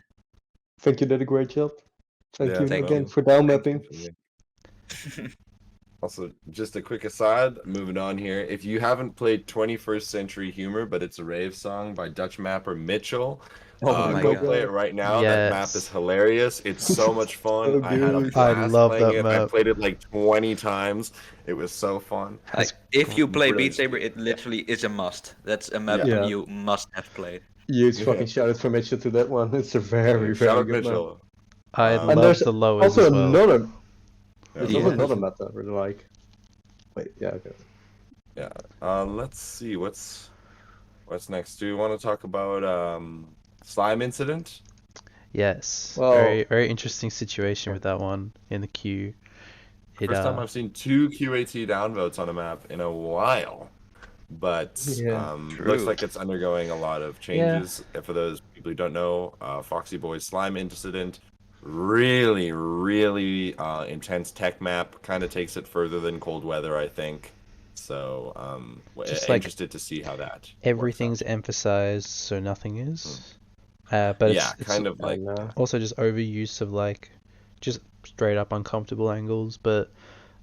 I think you did a great job. Thank Yeah, you Thank again you. for down mapping. Also, just a quick aside, moving on here. If you haven't played 21st Century Humor, but it's a rave song by Dutch mapper Mitchell, Oh my go God. play it right now. That map is Yes. hilarious. It's so much fun. So I had a good. I blast love playing that it. I map. played it like 20 times. It was so fun. Has If you play Beat Brilliant. Saber, it literally is a must. That's a map Yeah. Yeah. you must have played. Huge Yeah. fucking shout out from Mitchell to that one. It's a very, Shout very out good map. Mitchell. I Um, And love there's the lowers also as well. another. Yeah, There's the also Yeah. another lowers. map that I really like. Wait, yeah, okay. Yeah. Let's see what's next. Do you want to talk about slime incident? Yes. Well, Very very interesting situation yeah. with that one in the queue. It First time I've seen 2 QAT downvotes on a map in a while, but Yeah. looks True. like it's undergoing a lot of yeah. changes. And for those people who don't know, Foxy Boy's slime incident, really, really intense tech map. Kind of takes it further than cold weather, I think. So Just like interested to see how that works everything's out. emphasized so nothing is. But Yeah, it's kind of like And that. also just overuse of like just straight up uncomfortable angles, but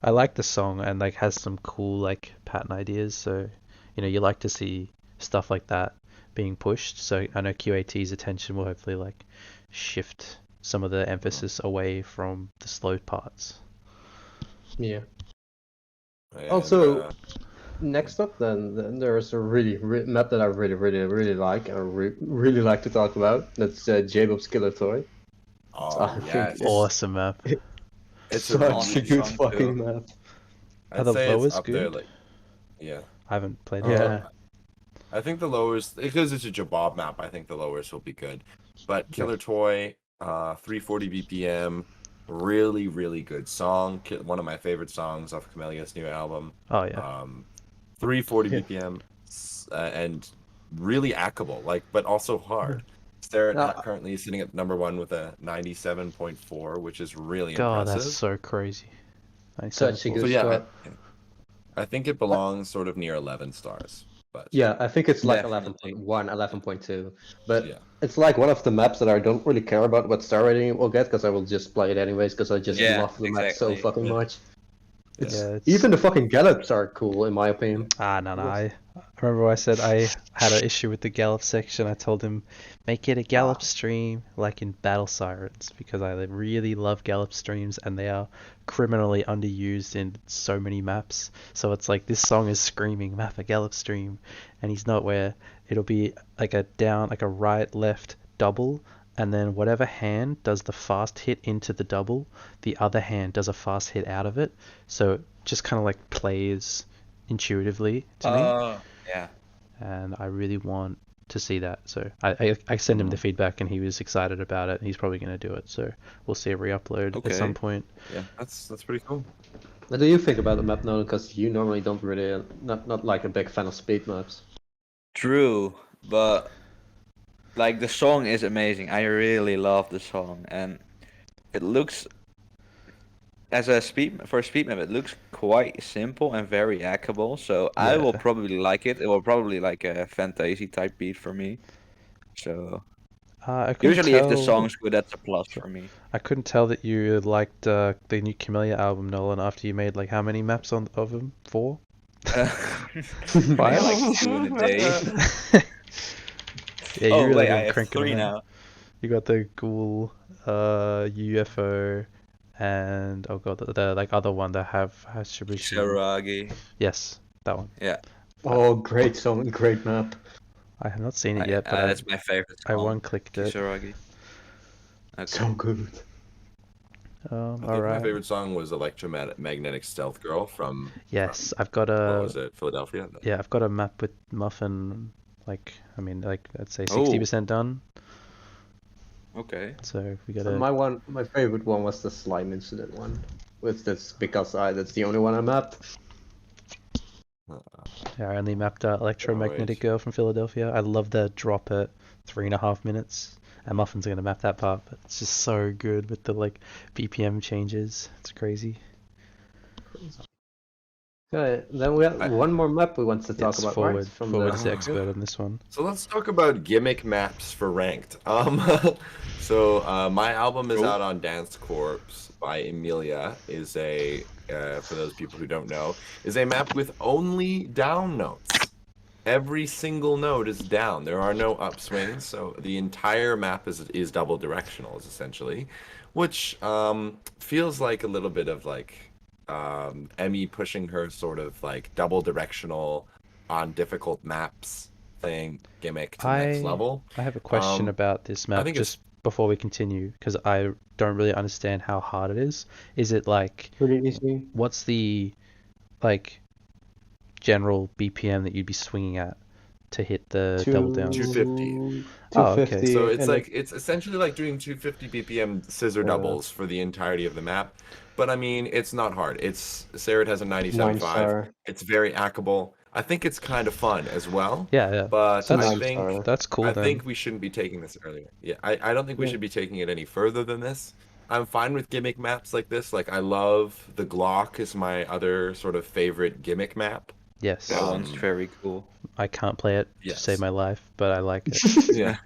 I like the song and like has some cool like pattern ideas, so you like to see stuff like that being pushed. So I know QAT's attention will hopefully like shift some of the emphasis away from the slow parts. yeah. And, Also, next up, then there's a map that I really, really, really like, and I really like to talk about. That's Jabob's Killer Toy. oh I think yes, Awesome map. it's such awesome a good song, fucking too. map. Are I'd the say it's lowers up there. good? Like, yeah. I haven't played it. Yeah. I think the lowers, because it's a Jabob map, I think the lowers will be good. But Yeah. Killer Toy, 340 BPM, really, really good song. One of my favorite songs off Camelia's new album. Oh yeah. 340 Yeah. BPM, and really hackable, like, but also hard. They're Now, currently sitting at number 1 with a 97.4, which is really God, that's impressive. so crazy. such a 97.4. good So yeah, score. I think it belongs sort of near 11 stars. But Yeah, I think it's like Definitely. 11.1, 11.2. But yeah. it's like one of the maps that I don't really care about what star rating it will get, because I will just play it anyways, because I just Yeah, love the map so exactly. fucking Yeah. much. It's, Yeah, it's even the fucking gallops are cool, in my opinion. no. I remember I said I had an issue with the Gallop section. I told him make it a Gallop stream like in Battle Sirens because I really love Gallop streams and they are criminally underused in so many maps. So it's like this song is screaming map a Gallop stream, and he's not where it'll be like a down, like a right left double. And then whatever hand does the fast hit into the double, the other hand does a fast hit out of it. So it just kind of like plays intuitively to me, Yeah. and I really want to see that. So I sent him the feedback, and he was excited about it. And he's probably going to do it. So we'll see a re-upload at some Okay. point. Yeah, that's pretty cool. What do you think about the map, Nolan? Because you normally don't really, not like a big fan of speed maps. True, but like the song is amazing. I really love the song, and it looks as a speed map. It looks quite simple and very hackable. So I will Yeah. probably like it. It will probably like a fantasy type beat for me. So I couldn't usually, if the tell. song's good, that's a plus So- for me. I couldn't tell that you liked the new Camellia album, Nolan, after you made like how many maps of them? 4? I like 2 in a day. Yeah, you Oh really wait, I been have cranking 3 them out. now. You got the Ghoul, UFO, and oh god, the like other one that has Shibushi. Kisaragi. Yes, that one. Yeah, Oh, great song, great map. I have not seen it yet, but that's my favorite I song. one-clicked it. Kisaragi. Okay. So good. I think my Alright. favorite song was Electromagnetic Stealth Girl from Yes, I've got what a was it, Philadelphia? yeah, I've got a map with Muffin. Like, I mean, like let's say Oh. 60% done. Okay. So we got My favorite one was the slime incident one. With this because that's the only one I mapped. Yeah, I only mapped out Electromagnetic wait. Girl from Philadelphia. I love that drop at 3.5 minutes. And Muffin's gonna map that part, but it's just so good with the like BPM changes. It's crazy. Okay, then we have I- one more map we want to talk Yes, about, right? Forward's the Oh, expert on this one. So let's talk about gimmick maps for ranked. My album is Cool. out on Dance Corps by Emilia. Is a for those people who don't know, is a map with only down notes. Every single note is down. There are no upswings, so the entire map is double directional, is essentially, which feels like a little bit of like Emmy pushing her sort of like double directional on difficult maps thing gimmick to next level. I have a question Um, about this I map think it's just before we continue, because I don't really understand how hard it is. Is it like, Pretty easy. what's the like general BPM that you'd be swinging at to hit the double downs? 250. Oh, okay. 250. So it's and like it's essentially like doing 250 BPM scissor doubles for the entirety of the map. But I mean, it's not hard. It's Sarah has a 97.5. 9-star. It's very hackable. I think it's kind of fun as well. Yeah, yeah. But It's a That's 9-star. that's cool I then. think we shouldn't be taking this earlier. Yeah, I don't think we Yeah. should be taking it any further than this. I'm fine with gimmick maps like this. Like I love the Glock is my other sort of favorite gimmick map. Yes. That one's Um, very cool. I can't play it to Yes. save my life, but I like it. Yeah,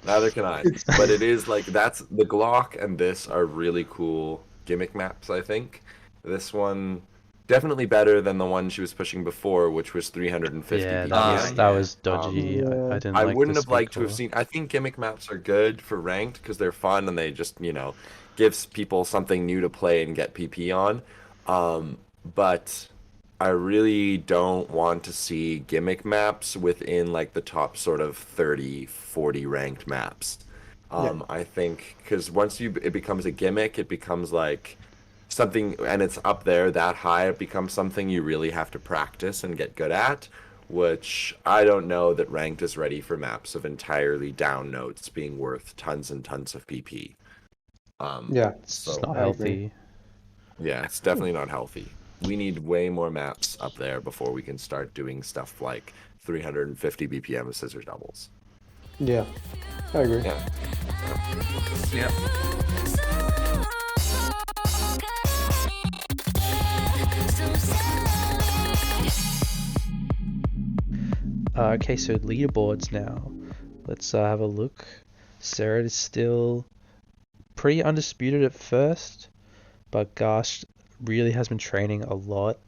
neither can I. But it is like that's the Glock and this are really cool gimmick maps, I think. This one definitely better than the one she was pushing before, which was 350 Yeah, BPM. that was dodgy. Yeah. I didn't I like wouldn't the have liked to speed have seen. I think gimmick maps are good for ranked because they're fun and they just gives people something new to play and get PP on. But I really don't want to see gimmick maps within like the top sort of 30, 40 ranked maps. I think because once it becomes a gimmick, it becomes like something, and it's up there that high, it becomes something you really have to practice and get good at, which I don't know that ranked is ready for maps of entirely down notes being worth tons and tons of PP. Yeah. It's So just not I agree. healthy. yeah, it's definitely not healthy. We need way more maps up there before we can start doing stuff like 350 BPM scissor doubles. Yeah. I agree. Yeah. Yep. Okay, so leaderboards now. Let's have a look. Sarah is still pretty undisputed at first, but Gosh really has been training a lot,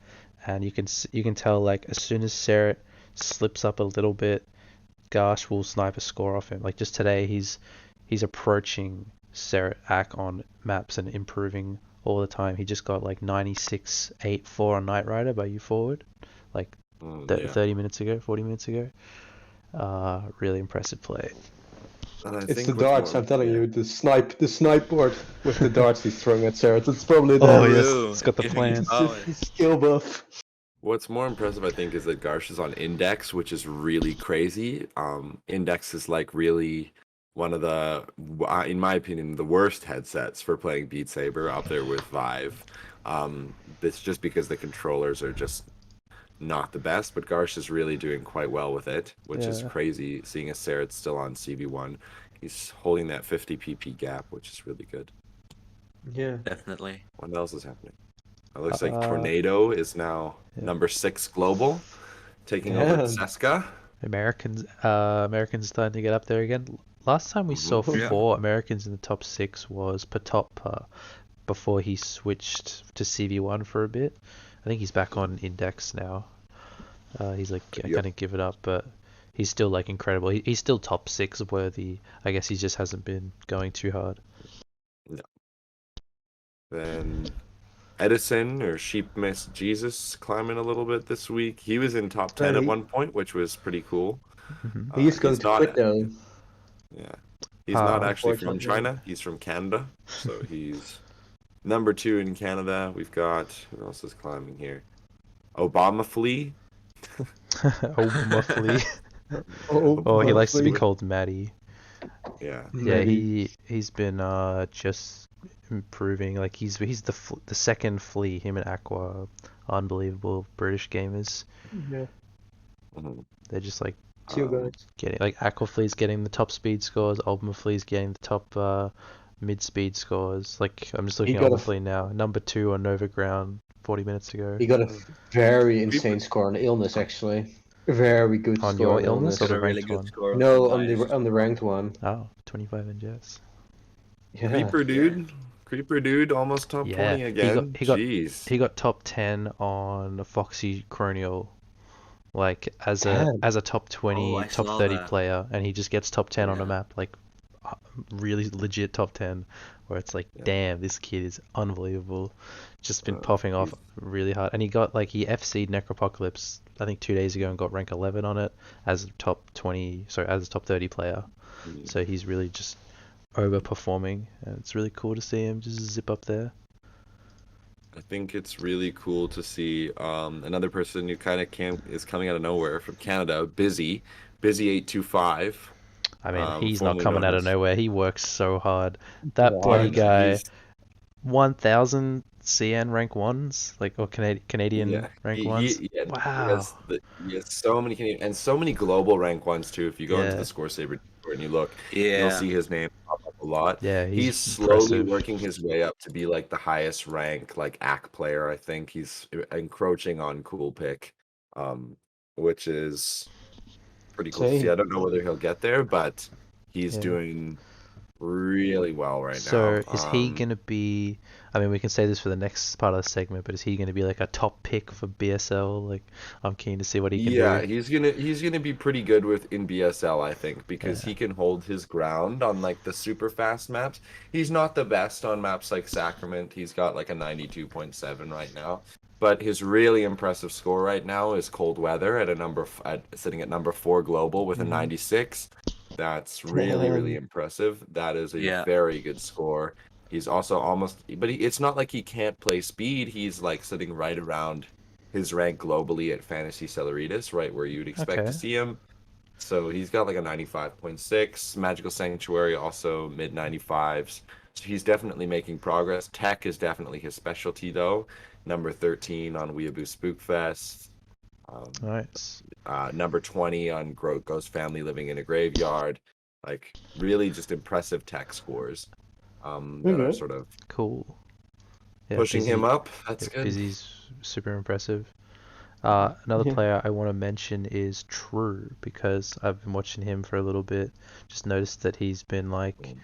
and you can tell like as soon as Sarah slips up a little bit, Gosh will snipe a score off him. Like just today, he's approaching Sarah Ack on maps and improving all the time. He just got like 96.84 on Knight Rider by you forward, like Yeah. 30 minutes ago, 40 minutes ago. Really impressive play. And I It's think the what's darts, more- I'm telling yeah. you, the snipe board with the darts he's throwing at Sarah. It's probably Oh, that. yes, True. it's got the Giving plan. his It's power. just his skill buff. What's more impressive, I think, is that Garsh is on Index, which is really crazy. Index is like really one of the, in my opinion, the worst headsets for playing Beat Saber, up there with Vive. It's just because the controllers are just not the best, but Garsh is really doing quite well with it, which is Yeah. crazy, seeing as Sarah's still on CV1. He's holding that 50 PP gap, which is really good. Yeah. Definitely. What else is happening? It looks like Uh, Tornado is now yeah. number 6 global, taking Yeah. over Seska. Americans starting to get up there again. Last time we saw Mhm. Yeah. 4 Americans in the top 6 was Patop before he switched to CV1 for a bit. I think he's back on Index now. He's like Yep. kind of give it up, but he's still like incredible. He's still top 6 worthy. I guess he just hasn't been going too hard. Then Edison or Sheep Miss Jesus climbing a little bit this week. He was in top 10 at He- one point, which was pretty cool. Mhm. He's going to not, quit though. Yeah. He's not actually from Unfortunately. China. He's from Canada. So he's number 2 in Canada. We've got, who else is climbing here? Obama Flea. Obama Flea. Oh, he likes to be called Maddie. Yeah. Yeah, Maybe. he's been just improving. Like he's the second Flea. Him and Aqua, unbelievable British gamers. Yeah. Mhm. They're just like See you guys. getting like Aqua Flea's getting the top speed scores. Ultima Flea's getting the top mid speed scores. Like I'm just He looking at got Ultima a Flea now. Number 2 on Nova Ground 40 minutes ago. he got a very insane score on illness actually. Very good On score your on illness or Got the a really ranked good one? score No, on biased. the ranked one. Oh, 25 and yes. Yeah. Creeper dude. Creeper dude, almost top Yeah, 20 again. he got Jeez. he got top 10 on Foxy Cronial, like as a 10. as a top 20, I top saw 30 that. player, and he just gets top 10 on a Yeah. map, like really legit top 10, where it's like, Yeah. damn, this kid is unbelievable, just been Uh, popping off he's- really hard, and he got like he FC'd Necropocalypse I think 2 days ago and got rank 11 on it as a top 20, sorry, as a top 30 player. So he's really just overperforming, and it's really cool to see him just zip up there. I think it's really cool to see another person who kind of is coming out of nowhere from Canada, Busy 825. I mean, he's not Formerly coming known out of as nowhere. He works so hard. That bloody Hard. guy, He's 1,000 CN rank ones, like or Canadian yeah, rank ones. yeah, Wow. he has so many Canadian and so many global rank ones too. If you go into the Yeah. Scoresaber Discord and you look, you'll Yeah. see his name pop up a lot. Yeah, he's He's slowly impressive. working his way up to be like the highest rank like AC player. I think he's encroaching on Cool Pick, which is pretty cool to see. Insane. I don't know whether he'll get there, but he's Yeah. doing really well right So now. is he gonna be? I mean, we can say this for the next part of the segment, but is he gonna be like a top pick for BSL? Like, I'm keen to see what he can Yeah, do. he's gonna be pretty good in BSL, I think, because Yeah. he can hold his ground on like the super fast maps. He's not the best on maps like Sacrament. He's got like a 92.7 right now. But his really impressive score right now is Cold Weather sitting at number 4 global with a 96. That's really Damn. impressive. That is a Yeah. very good score. He's also it's not like he can't play speed. He's like sitting right around his rank globally at Fantasy Cellaritas, right where you'd expect to Okay. see him. So he's got like a 95.6. Magical Sanctuary also mid 95s. So he's definitely making progress. Tech is definitely his specialty though. Number 13 on Weeaboo Spookfest. Nice. Number 20 on Ghost Family Living in a Graveyard. Like really just impressive tech scores that are Okay. sort of Cool. Yeah, pushing him up. That's yeah, good. Busy's super impressive. Another Yeah. player I want to mention is True, because I've been watching him for a little bit. Just noticed that he's been like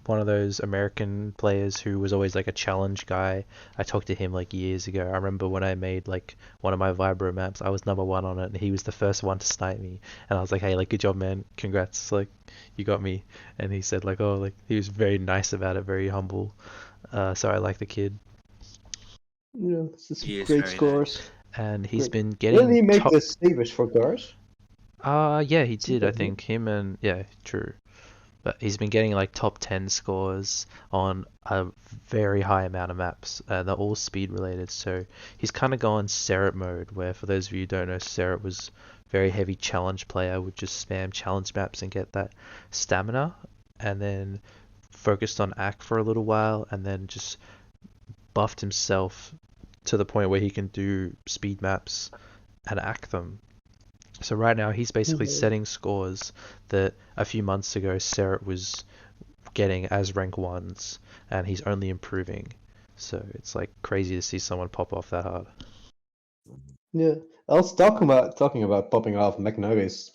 one of those American players who was always like a challenge guy. I talked to him like years ago. I remember when I made like one of my Vibro maps, I was number 1 on it, and he was the first one to snipe me. And I was like, hey, like, good job, man. Congrats. Like, you got me. And he said like, oh, like, he was very nice about it, very humble. So I like the kid. Yeah, this is He is great very scores. And he's Great. been Didn't he getting make top. the sabers for Gars? Yeah, he did. I Yeah. think him and yeah, true. But he's been getting like top 10 scores on a very high amount of maps. They're all speed related. So he's kind of gone Serret mode, where for those of you who don't know, Serret was very heavy challenge player, would just spam challenge maps and get that stamina, and then focused on AC for a little while, and then just buffed himself to the point where he can do speed maps and AC them. So right now he's basically Mhm. setting scores that a few months ago Serret was getting as rank 1s, and he's only improving. So it's like crazy to see someone pop off that hard. Yeah. I was talking about popping off. McNuggets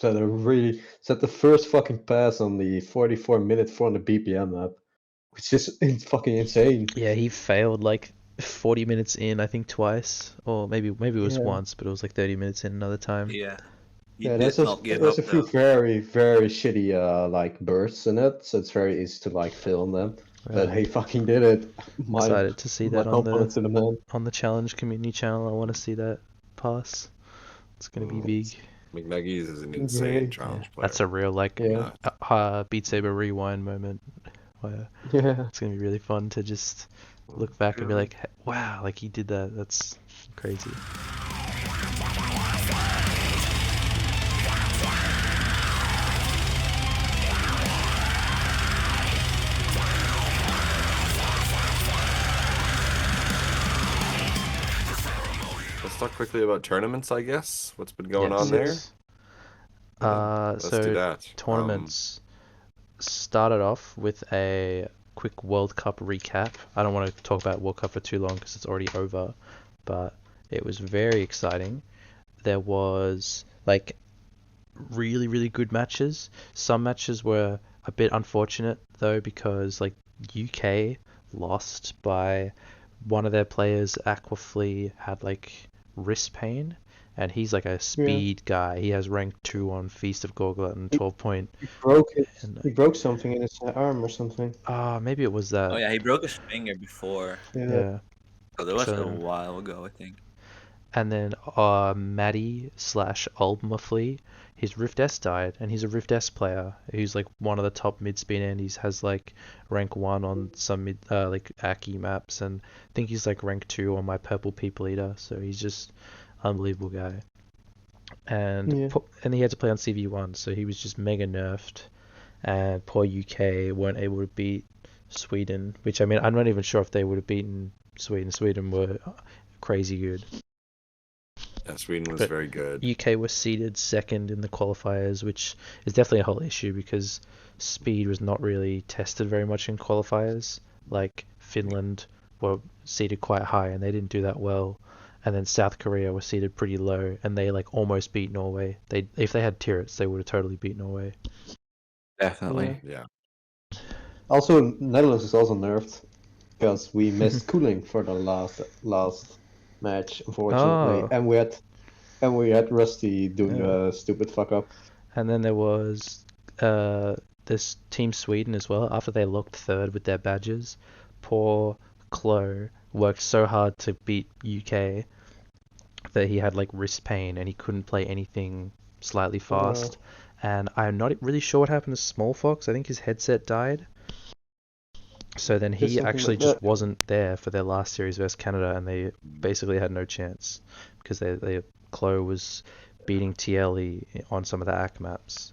set the first fucking pass on the 44-minute 400 BPM map, which is fucking insane. Yeah, he failed like 40 minutes in, I think twice, or maybe it was Yeah. once, but it was like 30 minutes in another time. Yeah. He Yeah, did not give there's up a few though. very shitty like bursts in it, so it's very easy to like film them. But Really he fucking did it. My excited to see that compliments to the man. on the challenge community channel. I want to see that pass. It's gonna be big. McNuggies is an insane Great. Yeah, challenge player. that's a real like Yeah. Beat Saber rewind moment. Where Yeah. it's gonna be really fun to just look back and be like, wow, like he did that. That's crazy. quickly about tournaments, I guess. What's been going on Yes. there? Yeah, let's do So that. tournaments started off with a quick World Cup recap. I don't want to talk about World Cup for too long because it's already over, but it was very exciting. There was like really, really good matches. Some matches were a bit unfortunate though because like UK lost by one of their players, Aquaflea, had like wrist pain, and he's like a speed guy. He has rank 2 on Feast of Gorglet and 12 point. He broke something in his arm or something. Maybe it was that. Oh yeah, he broke his finger before. Yeah. So that was a So, while ago, I think. and then Maddie slash Ultimaflea, his Rift S died, and he's a Rift S player who's like one of the top mid speed andies, has like rank 1 on some mid like Aki maps, and I think he's like rank 2 on my Purple People Eater, so he's just unbelievable guy. And and he had to play on CV1, so he was just mega nerfed, and poor UK weren't able to beat Sweden, which I mean I'm not even sure if they would have beaten Sweden. Sweden were crazy good. Yeah, Sweden was But very good. UK was seeded second in the qualifiers, which is definitely a whole issue because speed was not really tested very much in qualifiers. Like Finland were seeded quite high and they didn't do that well. And then South Korea was seeded pretty low and they like almost beat Norway. If they had turrets, they would have totally beat Norway. Definitely. Yeah. Also, Netherlands is also nerfed because we missed cooling for the last match, unfortunately, Oh. and we had Rusty doing the stupid fuck up. And then there was this Team Sweden as well. After they locked third with their badges, poor Klo worked so hard to beat UK that he had like wrist pain and he couldn't play anything slightly fast. And I'm not really sure what happened to Small Fox. I think his headset died. So then he actually just wasn't there for their last series versus Canada, and they basically had no chance because Klo was beating TLE on some of the AC maps.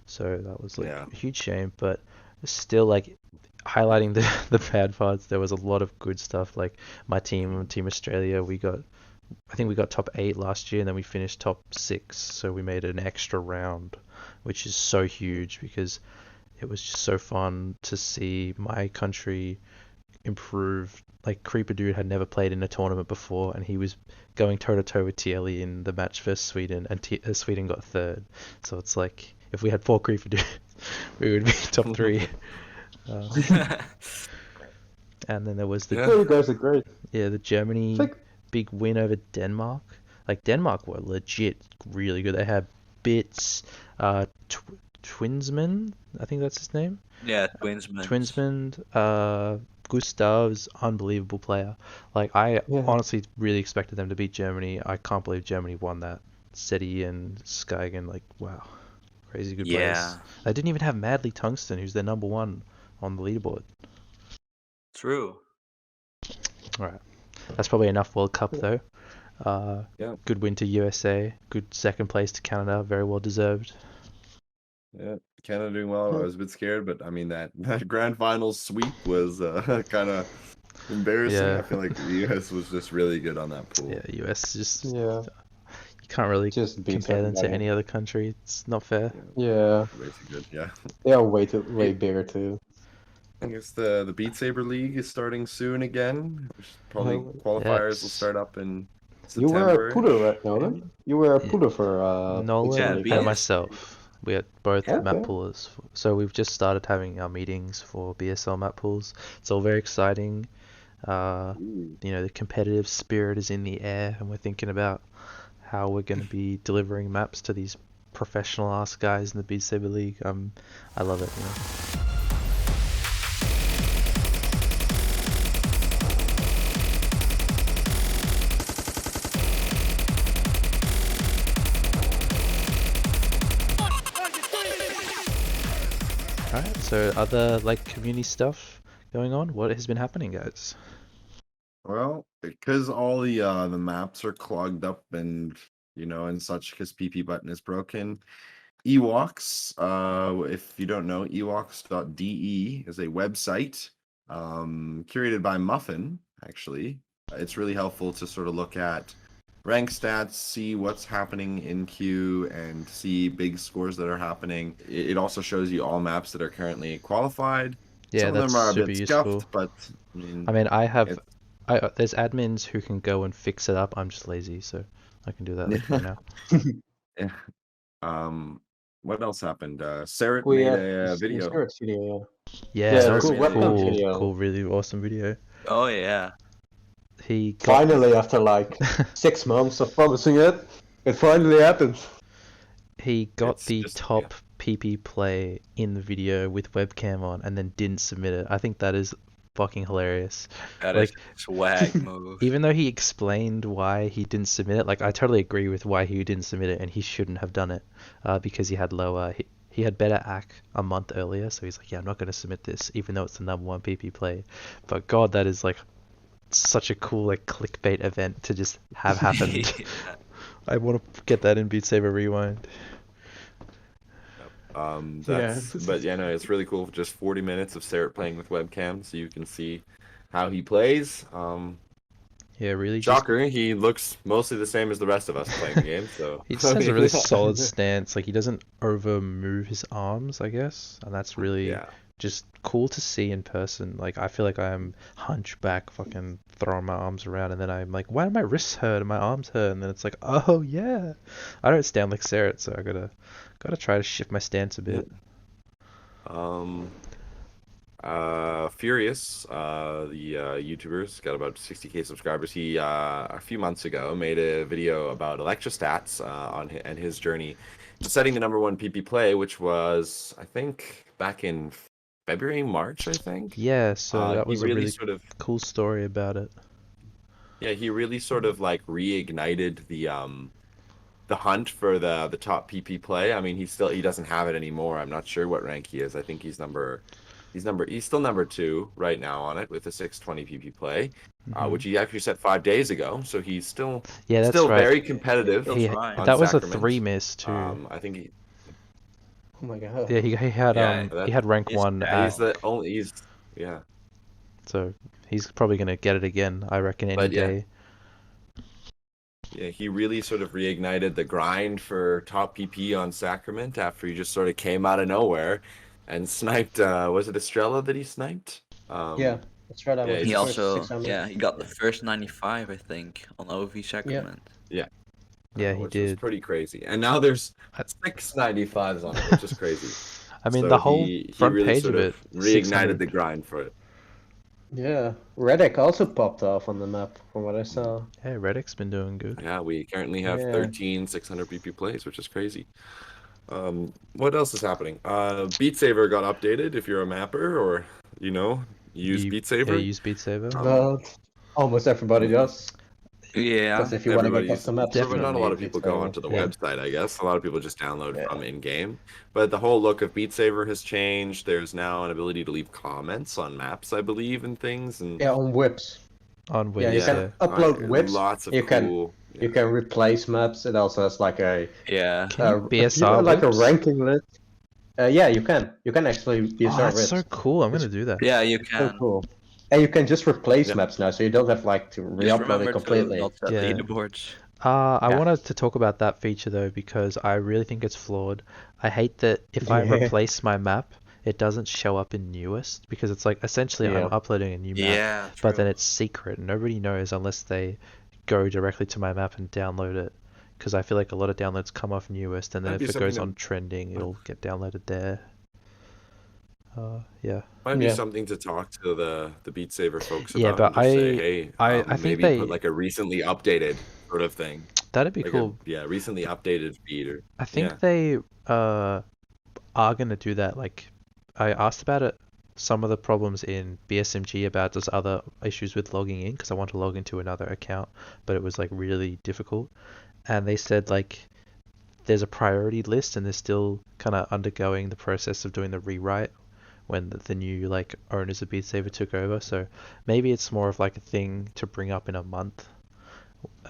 So that was like a huge shame, but still like highlighting the bad parts, there was a lot of good stuff. Like my team, Team Australia, I think we got top 8 last year and then we finished top 6. So we made an extra round, which is so huge because it was just so fun to see my country improve. Like Creeper Dude had never played in a tournament before, and he was going toe to toe with TLE in the match versus Sweden, and Sweden got third. So it's like if we had 4 Creeper Dudes, we would be top 3. And then there was the you guys are great. Yeah, the Germany big win over Denmark. Like Denmark were legit really good. They had Bits, Twinsman, I think that's his name. Yeah, Twinsman. Gustav's unbelievable player. Like I honestly really expected them to beat Germany. I can't believe Germany won that. Seti and Skygin, like wow, crazy good players. They didn't even have Madly Tungsten, who's their number 1 on the leaderboard. True. All right, that's probably enough World Cup though. Good win to USA. Good second place to Canada. Very well deserved. Yeah, Canada doing well. I was a bit scared, but I mean that grand final sweep was kind of embarrassing. Yeah. I feel like the US was just really good on that pool. Yeah, US just you can't really just compare them to any other country. It's not fair. Yeah. Way too good. Yeah. They are way bigger too. I guess the Beat Saber League is starting soon again. Probably qualifiers will start up in September. You were a putter, right, Nolan? You were a putter for Nolan Yeah, and myself. We are both map pullers. So we've just started having our meetings for BSL map pools. It's all very exciting. You know, the competitive spirit is in the air, and we're thinking about how we're going to be delivering maps to these professional ass guys in the Beat Saber League. I love it. You know. Alright, so other like community stuff going on? What has been happening, guys? Well, because all the maps are clogged up and and such, because PP button is broken. Ewoks, if you don't know, ewoks.de is a website curated by Muffin. Actually, it's really helpful to sort of look at rank stats, see what's happening in queue, and see big scores that are happening. It also shows you all maps that are currently qualified. Yeah, Some of that's them are a super bit useful. scuffed, but I mean, I mean, it's there's admins who can go and fix it up. I'm just lazy, so I can do that like right now. yeah. What else happened? Sarah We made had a the video. Spirit video. Yeah, Yeah, that the was cool made a webcam cool, video. really awesome video. Oh yeah. He got Finally, after like 6 months of promising it finally happened. he got It's the just top PP play in the video with webcam on, and then didn't submit it. I think that is fucking hilarious. That is Like, a swag move. even though he explained why he didn't submit it, like I totally agree with why he didn't submit it, and he shouldn't have done it, because he had lower. He had better AC a month earlier, so he's like, yeah, I'm not gonna submit this, even though it's the number one PP play. But God, that is like such a cool like clickbait event to just have happened. Yeah. I want to get that in Beat Saber Rewind. But yeah, no, it's really cool. Just 40 minutes of Sarah playing with webcam, so you can see how he plays. Yeah, really. Shocker, he looks mostly the same as the rest of us playing the game. So He just has a really solid stance. Like he doesn't over move his arms, I guess, and that's really yeah, just cool to see in person. Like I feel like I'm hunchback, fucking throwing my arms around, and then I'm like, why do my wrists hurt and my arms hurt? And then it's like, oh yeah, I don't stand like Sarah, so I gotta try to shift my stance a bit. Furious, the YouTuber's got about 60K subscribers. He a few months ago made a video about electrostats and his journey to setting the number one PP play, which was I think back in February, March, I think. Yeah, so that He was a really really sort of cool story about it. yeah, he really sort of like reignited the hunt for the top PP play. I mean, he doesn't have it anymore. I'm not sure what rank he is. I think he's still number 2 right now on it with a 620 PP play, which he actually set 5 days ago. So he's still Yeah, that's right. very competitive Still He trying. on that was a Sacrament. 3 miss too. I think he Oh my god. Yeah, he had yeah, he had rank he's- 1 yeah, he's the only yeah. so he's probably gonna get it again, I reckon, any But yeah. day. Yeah, he really sort of reignited the grind for top PP on Sacrament after he just sort of came out of nowhere and sniped. Was it Estrella that he sniped? Yeah, that's right. I yeah, was He the first also 600. he got the first 95, I think, on OV Sacrament. Yeah, he which was did. pretty crazy. And now there's I- 695s on it, which is crazy. I mean, So the whole he front really page sort of it, reignited 600. the grind for it. Yeah, Reddick also popped off on the map from what I saw. Hey, Reddick's been doing good. Yeah, we currently have Yeah. 13 600 PP plays, which is crazy. What else is happening? Beat Saber got updated if you're a mapper or use Beat Saber. Yeah, use Beat Saber. But almost everybody does. Yeah. Because if you want to make custom maps, Definitely. Not a lot of Beat people go Saber. onto the Yeah. website, I guess. A lot of people just download Yeah. from in-game. But the whole look of Beat Saber has changed. There's now an ability to leave comments on maps, I believe, and things. And Yeah, on whips. On Yeah, Wii, you can upload whips. Lots of You can cool. you can replace maps. It also has like a Yeah. Can you BSR you know, like whips? a ranking list. Yeah, you can. You can actually BSR Oh, that's whips. so cool. I'm It's gonna do that. Yeah, you So can. cool. And you can just replace Yeah. maps now, so you don't have like to Just re-upload remember it completely. to not set Yeah. leaderboards. I Yeah. wanted to talk about that feature though because I really think it's flawed. I hate that if I Yeah. replace my map, it doesn't show up in newest because it's like essentially Yeah. I'm uploading a new map, Yeah, but then true. it's secret. Nobody knows unless they go directly to my map and download it. Because I feel like a lot of downloads come off newest, and then Might be if it goes something on trending, it'll get downloaded there. Yeah. Might be Yeah. something to talk to the Beat Saber folks Yeah, about. but And just say, hey, I think maybe they put like a recently updated sort of thing. that'd be Like cool. recently updated feed. Or, I think yeah. they are gonna do that. Like, I asked about it, some of the problems in BSMG about just other issues with logging in because I want to log into another account, but it was like really difficult. And they said like there's a priority list and they're still kind of undergoing the process of doing the rewrite when the new like owners of Beat Saber took over. So maybe it's more of like a thing to bring up in a month.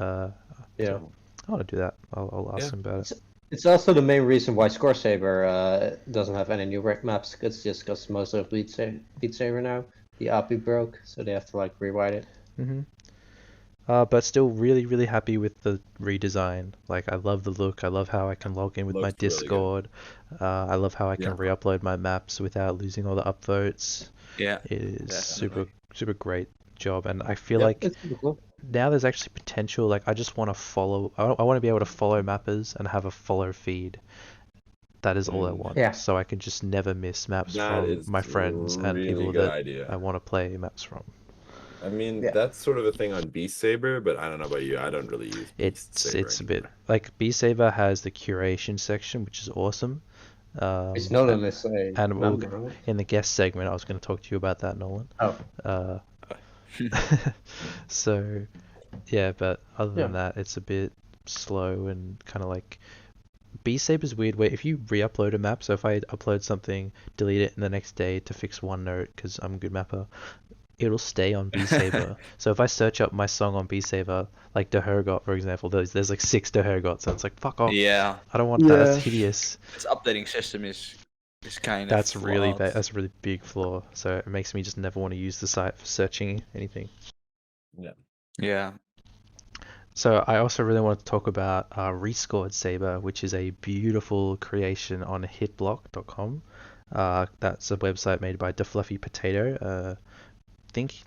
Yeah. So I want to do that. I'll ask Yeah. them about it. It's also the main reason why Scoresaber doesn't have any new rank maps. It's just because most of Beat Saber now, the API broke, so they have to like rewrite it. Mm-hmm. But still really, really happy with the redesign. Like, I love the look. I love how I can log in with my Looks really good. Discord. I love how I can Yeah. re-upload my maps without losing all the upvotes. Yeah. It is super, Definitely. super great job, and I feel Yep. like It's pretty cool. now there's actually potential. Like, I just want to follow. I want to be able to follow mappers and have a follow feed. That is all I want. Yeah. So I can just never miss maps That from is my a friends and really people good that I idea. want to play maps from. I mean, Yeah. that's sort of a thing on Beat Saber, but I don't know about you. I don't really use Beat Saber It's a bit anymore. like Beat Saber has the curation section, which is awesome. It's Nolan is a and we'll, member, right? in the guest segment, I was going to talk to you about that, Nolan. Oh. Uh, so yeah, but other than that, it's a bit slow and kind of like Beat Saber's weird where if you re-upload a map, so if I upload something, delete it in the next day to fix one note because I'm a good mapper, it'll stay on Beat Saber. So if I search up my song on Beat Saber, like De Hergot, for example, there's like 6 De Hergots, and it's like, fuck off. Yeah. I don't want that. That's Yeah. hideous. Its updating system is kind That's of really flawed. that's a really big flaw. So it makes me just never want to use the site for searching anything. Yeah. So I also really want to talk about Scoresaber, which is a beautiful creation on hitblock.com. That's a website made by DeFluffy Potato.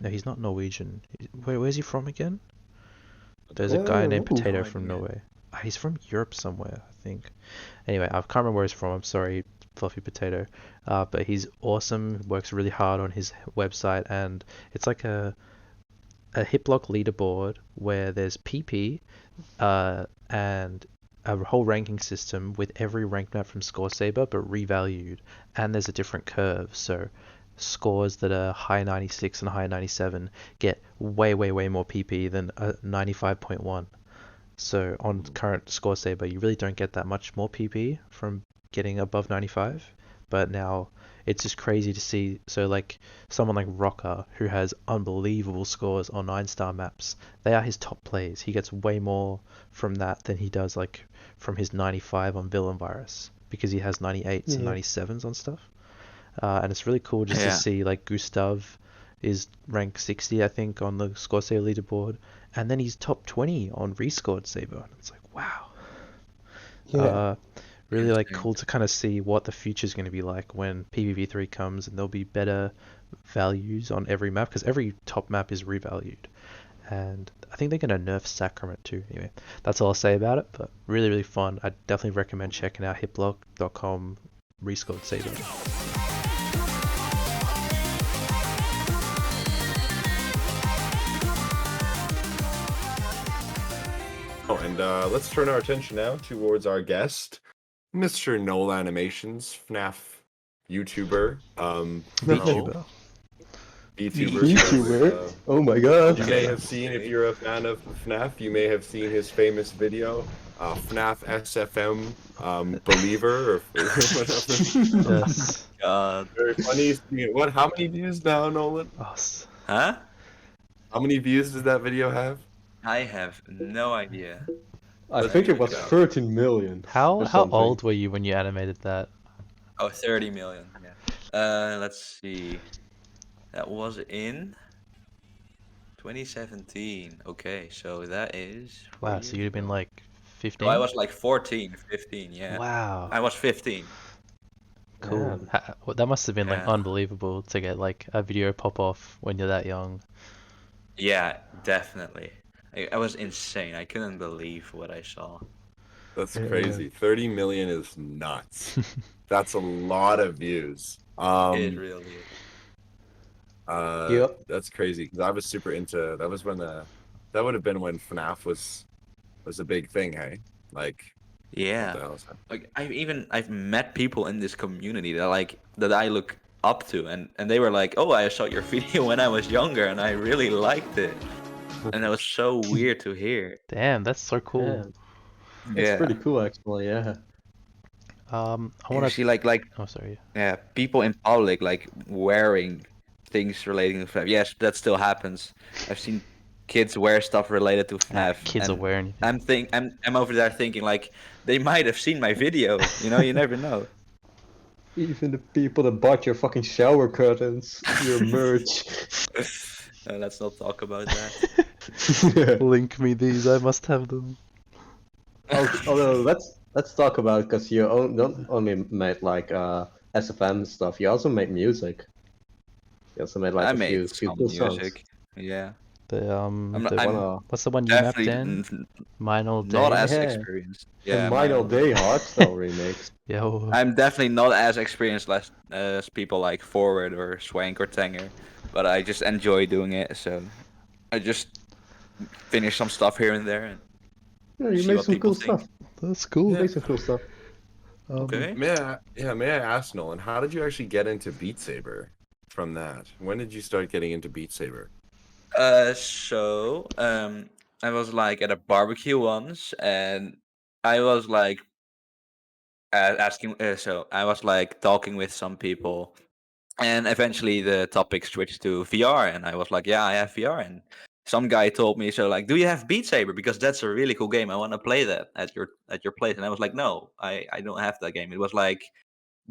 No, he's not Norwegian. Where's he from again? There's a guy named Potato no from idea. Norway. He's from Europe somewhere, I think. Anyway, I can't remember where he's from. I'm sorry, Fluffy Potato. But he's awesome. Works really hard on his website, and it's like a Hitblock leaderboard where there's PP and a whole ranking system with every rank map from Scoresaber but revalued, and there's a different curve. So scores that are high 96 and high 97 get way, way, way more PP than a 95.1. So on current Scoresaber, you really don't get that much more PP from getting above 95. But now it's just crazy to see. So like someone like Rocker, who has unbelievable scores on 9-star maps, they are his top players. He gets way more from that than he does like from his 95 on Villain Virus because he has 98s and 97s on stuff. And it's really cool just to see like Gustav is rank 60, I think, on the Scoresaber leaderboard, and then he's top 20 on Rescored Saber. It's like, wow. Really like cool to kind of see what the future is going to be like when PvP3 comes, and there'll be better values on every map because every top map is revalued. And I think they're going to nerf Sacrament too. Anyway, that's all I'll say about it, but really, really fun. I definitely recommend checking out hitblock.com Rescored Saber. And let's turn our attention now towards our guest, Mr. Nolanimations, FNAF YouTuber. VTuber. YouTuber? Oh my god. You may have seen, if you're a fan of FNAF, you may have seen his famous video, FNAF SFM Believer, or whatever. Yes. God. Very funny. What? How many views now, Nolan? Huh? How many views does that video have? I have no idea. I think it was check it out. 13 million. How or something. old were you when you animated that? Oh, 30 million. Yeah. Let's see. That was in 2017. Okay, so that is. Wow, so you'd have been like 15? So I was like 14, 15, yeah. Wow. I was 15. Cool. Well, that must have been like Yeah. unbelievable to get like a video pop off when you're that young. Yeah, definitely. I was insane. I couldn't believe what I saw. That's crazy. 30 million is nuts. That's a lot of views. It really is. Yep. That's crazy because I was super into. That was when that would have been when FNAF was a big thing. Hey, like. Yeah. What the hell is that? Like I've met people in this community that I look up to, and they were like, "Oh, I saw your video when I was younger, and I really liked it," and that was so weird to hear. Damn, that's so cool. Yeah. It's pretty cool, actually. Yeah. I You want see, to. like Oh, sorry. yeah, people in public like wearing things relating to FNAF. Yes, that still happens. I've seen kids wear stuff related to FNAF. Kids are and wearing anything. I'm over there thinking like they might have seen my video. You know, you never know. Even the people that bought your fucking shower curtains, your merch. Let's not talk about that. Link me these. I must have them. Although let's talk about, because you don't only made like SFM stuff, you also made music. You also made like I a made few some cool songs. music. Yeah. You I'm wanna what's the one you mapped definitely in? Mine all not day. as Yeah, experienced. the Yeah, Mine mine All all Day day. hardstyle remix. Yo. I'm definitely not as experienced as people like Forward or Swank or Tanger, but I just enjoy doing it. So I just finish some stuff here and there and Yeah, you see made what some people cool think. stuff. That's cool. Yeah. Made some cool stuff. Okay. May I ask Nolan, how did you actually get into Beat Saber from that? When did you start getting into Beat Saber? I was like at a barbecue once, and I was like asking. So I was like talking with some people, and eventually the topic switched to VR, and I was like, "Yeah, I have VR." And some guy told me, "So like, do you have Beat Saber? Because that's a really cool game. I want to play that at your place." And I was like, "No, I don't have that game." It was like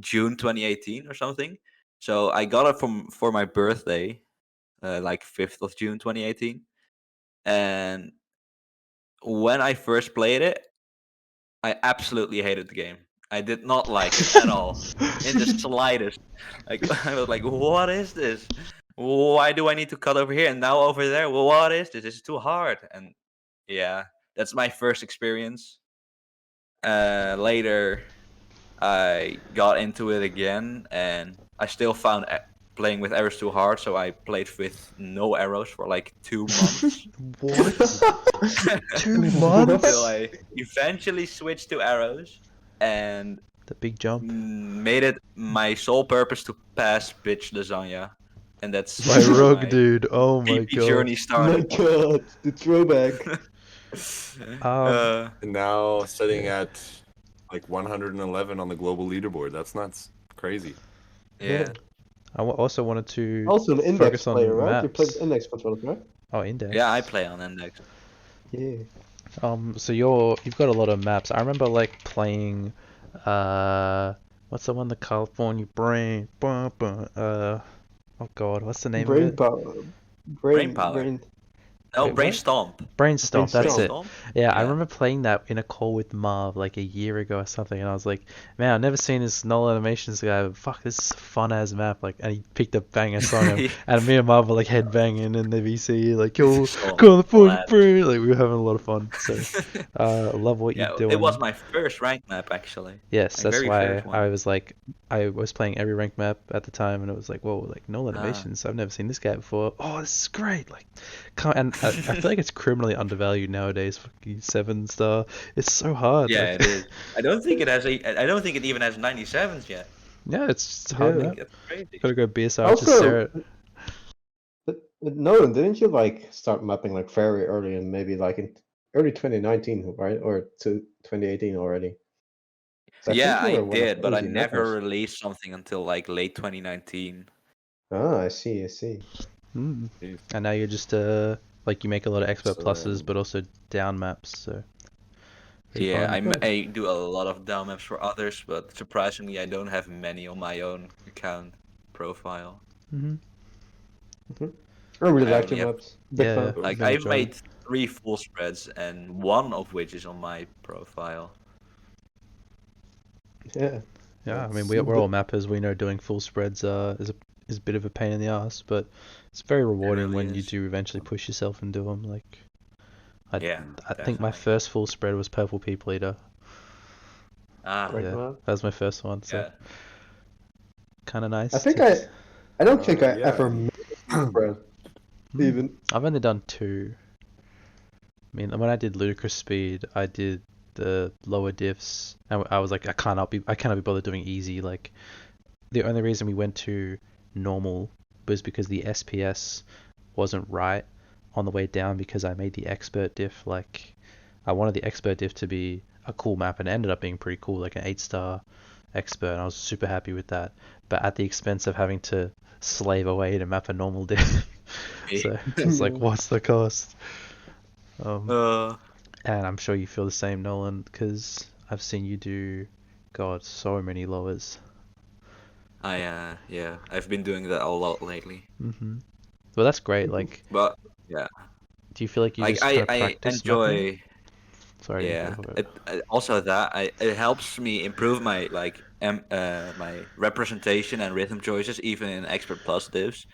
June 2018 or something. So I got it for my birthday, like 5th of June 2018, and when I first played it, I absolutely hated the game. I did not like it at all, in the slightest. Like I was like, "What is this? Why do I need to cut over here and now over there? Well, what is this? It's too hard." And yeah, that's my first experience. Later, I got into it again, and I still found playing with arrows too hard, so I played with no arrows for like 2 months. What? 2 months? Until I eventually switched to arrows and The big jump. made it my sole purpose to pass bitch lasagna, and that's My how rug my dude. Oh my PP god. journey My started. God, the throwback. Um. uh, And now sitting Yeah. at like 111 on the global leaderboard. That's nuts. Crazy. Yeah. yeah, Also wanted to Also an index focus player, on right? You played maps. index controllers, right? Oh, index. yeah, I play on index. Yeah. So you've got a lot of maps. I remember like playing, what's the one? The California Brain. Oh God, what's the name of Brain it? power. Brain Brain. power. Brain. No, Wait, brain what? stomp. Brainstorm, that's it. Brainstorm. Yeah, I Yeah. remember playing that in a call with Marv like a year ago or something, and I was like, man, I've never seen this Nolanimations guy. But fuck, this is a fun ass map. Like, and he picked a banger song, and me and Marv were like headbanging in the VC, like, yo, So California glad. Brain. Like, we were having a lot of fun. So, love what you're Yeah, it was doing. my first rank map actually. Yes, My that's very why first one. I was like, I was playing every ranked map at the time, and it was like, whoa, like Nolan Ah. Animations. I've never seen this guy before. Oh, this is great. Like, and I feel like it's criminally undervalued nowadays. Fucking 7 star. It's so hard. Yeah, Like, it is. I don't think it has I don't think it even has 97s yet. yeah, it's a I hard Yeah. think map. that's crazy. Gotta go BSR to Also, Sarah. Nolan, didn't you like start mapping like very early, and maybe like in early 2019, right? Or to 2018 already? 'Cause I Yeah, think you I were one of did, the but I OG never mappers. released something until like late 2019. Ah, I see, I see. Mm. Jeez. And now you're just like you make a lot of expert So pluses, then, but also down maps. So very Yeah, fun. I do a lot of down maps for others, but surprisingly, I don't have many on my own account profile. Hmm. I really I like only your have maps. Big Yeah, fan. oh, I've like been I've enjoying. made 3 full spreads, and one of which is on my profile. Yeah. Yeah, I mean that's we're all mappers. We know doing full spreads is a bit of a pain in the ass, but it's very rewarding really when you is. do eventually push yourself and do them. Like I Yeah, I think my definitely. first full spread was Purple People Eater. Ah, Right Yeah, map. that was my first one, so yeah. kind of I nice think to. I don't think I yeah. ever made a spread, even. I've only done 2. I mean, when I did Ludicrous Speed, I did the lower diffs, and I was like, I cannot be bothered doing easy. Like the only reason we went to normal was because the SPS wasn't right on the way down because I made the expert diff. Like I wanted the expert diff to be a cool map, and it ended up being pretty cool, like an 8 star expert, and I was super happy with that. But at the expense of having to slave away to map a normal diff. So it's like, what's the cost? Um, Uh, and I'm sure you feel the same, Nolan, because I've seen you do, God, so many lowers. yeah, I've been doing that a lot lately. Hmm. Well, that's great. Like, But yeah, Do you feel like you Like just kind of I practice mapping? enjoy. Sorry to Yeah, interrupt. also that it helps me improve my my representation and rhythm choices even in expert plus divs.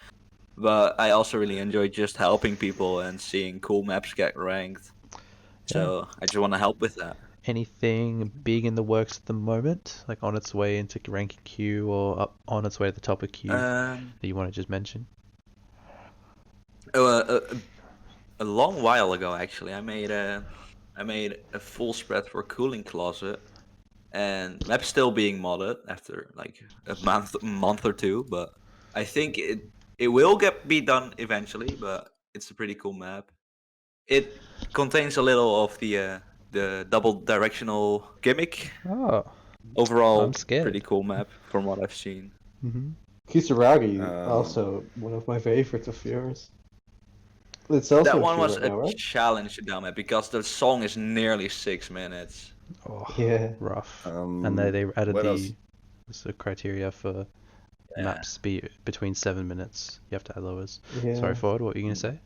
But I also really enjoy just helping people and seeing cool maps get ranked. Yeah. So I just want to help with that. Anything big in the works at the moment, like on its way into ranking queue or up on its way to the top of queue Um, that you want to just mention? a long while ago, actually, I made a full spread for Cooling Closet, and map's still being modded after like month or two. But I think it will be done eventually. But it's a pretty cool map. It contains a little of the double directional gimmick. Oh, I'm Overall, pretty scared. cool map from what I've seen. Hmm. Kisaragi, Um, also one of my favorites of yours. It's That also in one queue was right a now, right? challenge to down map because the song is nearly 6 minutes. Oh, Yeah. rough. And they added what else? the criteria for Yeah. maps between 7 minutes. You have to add lowers. Yeah. Sorry, Ford, what were you gonna say?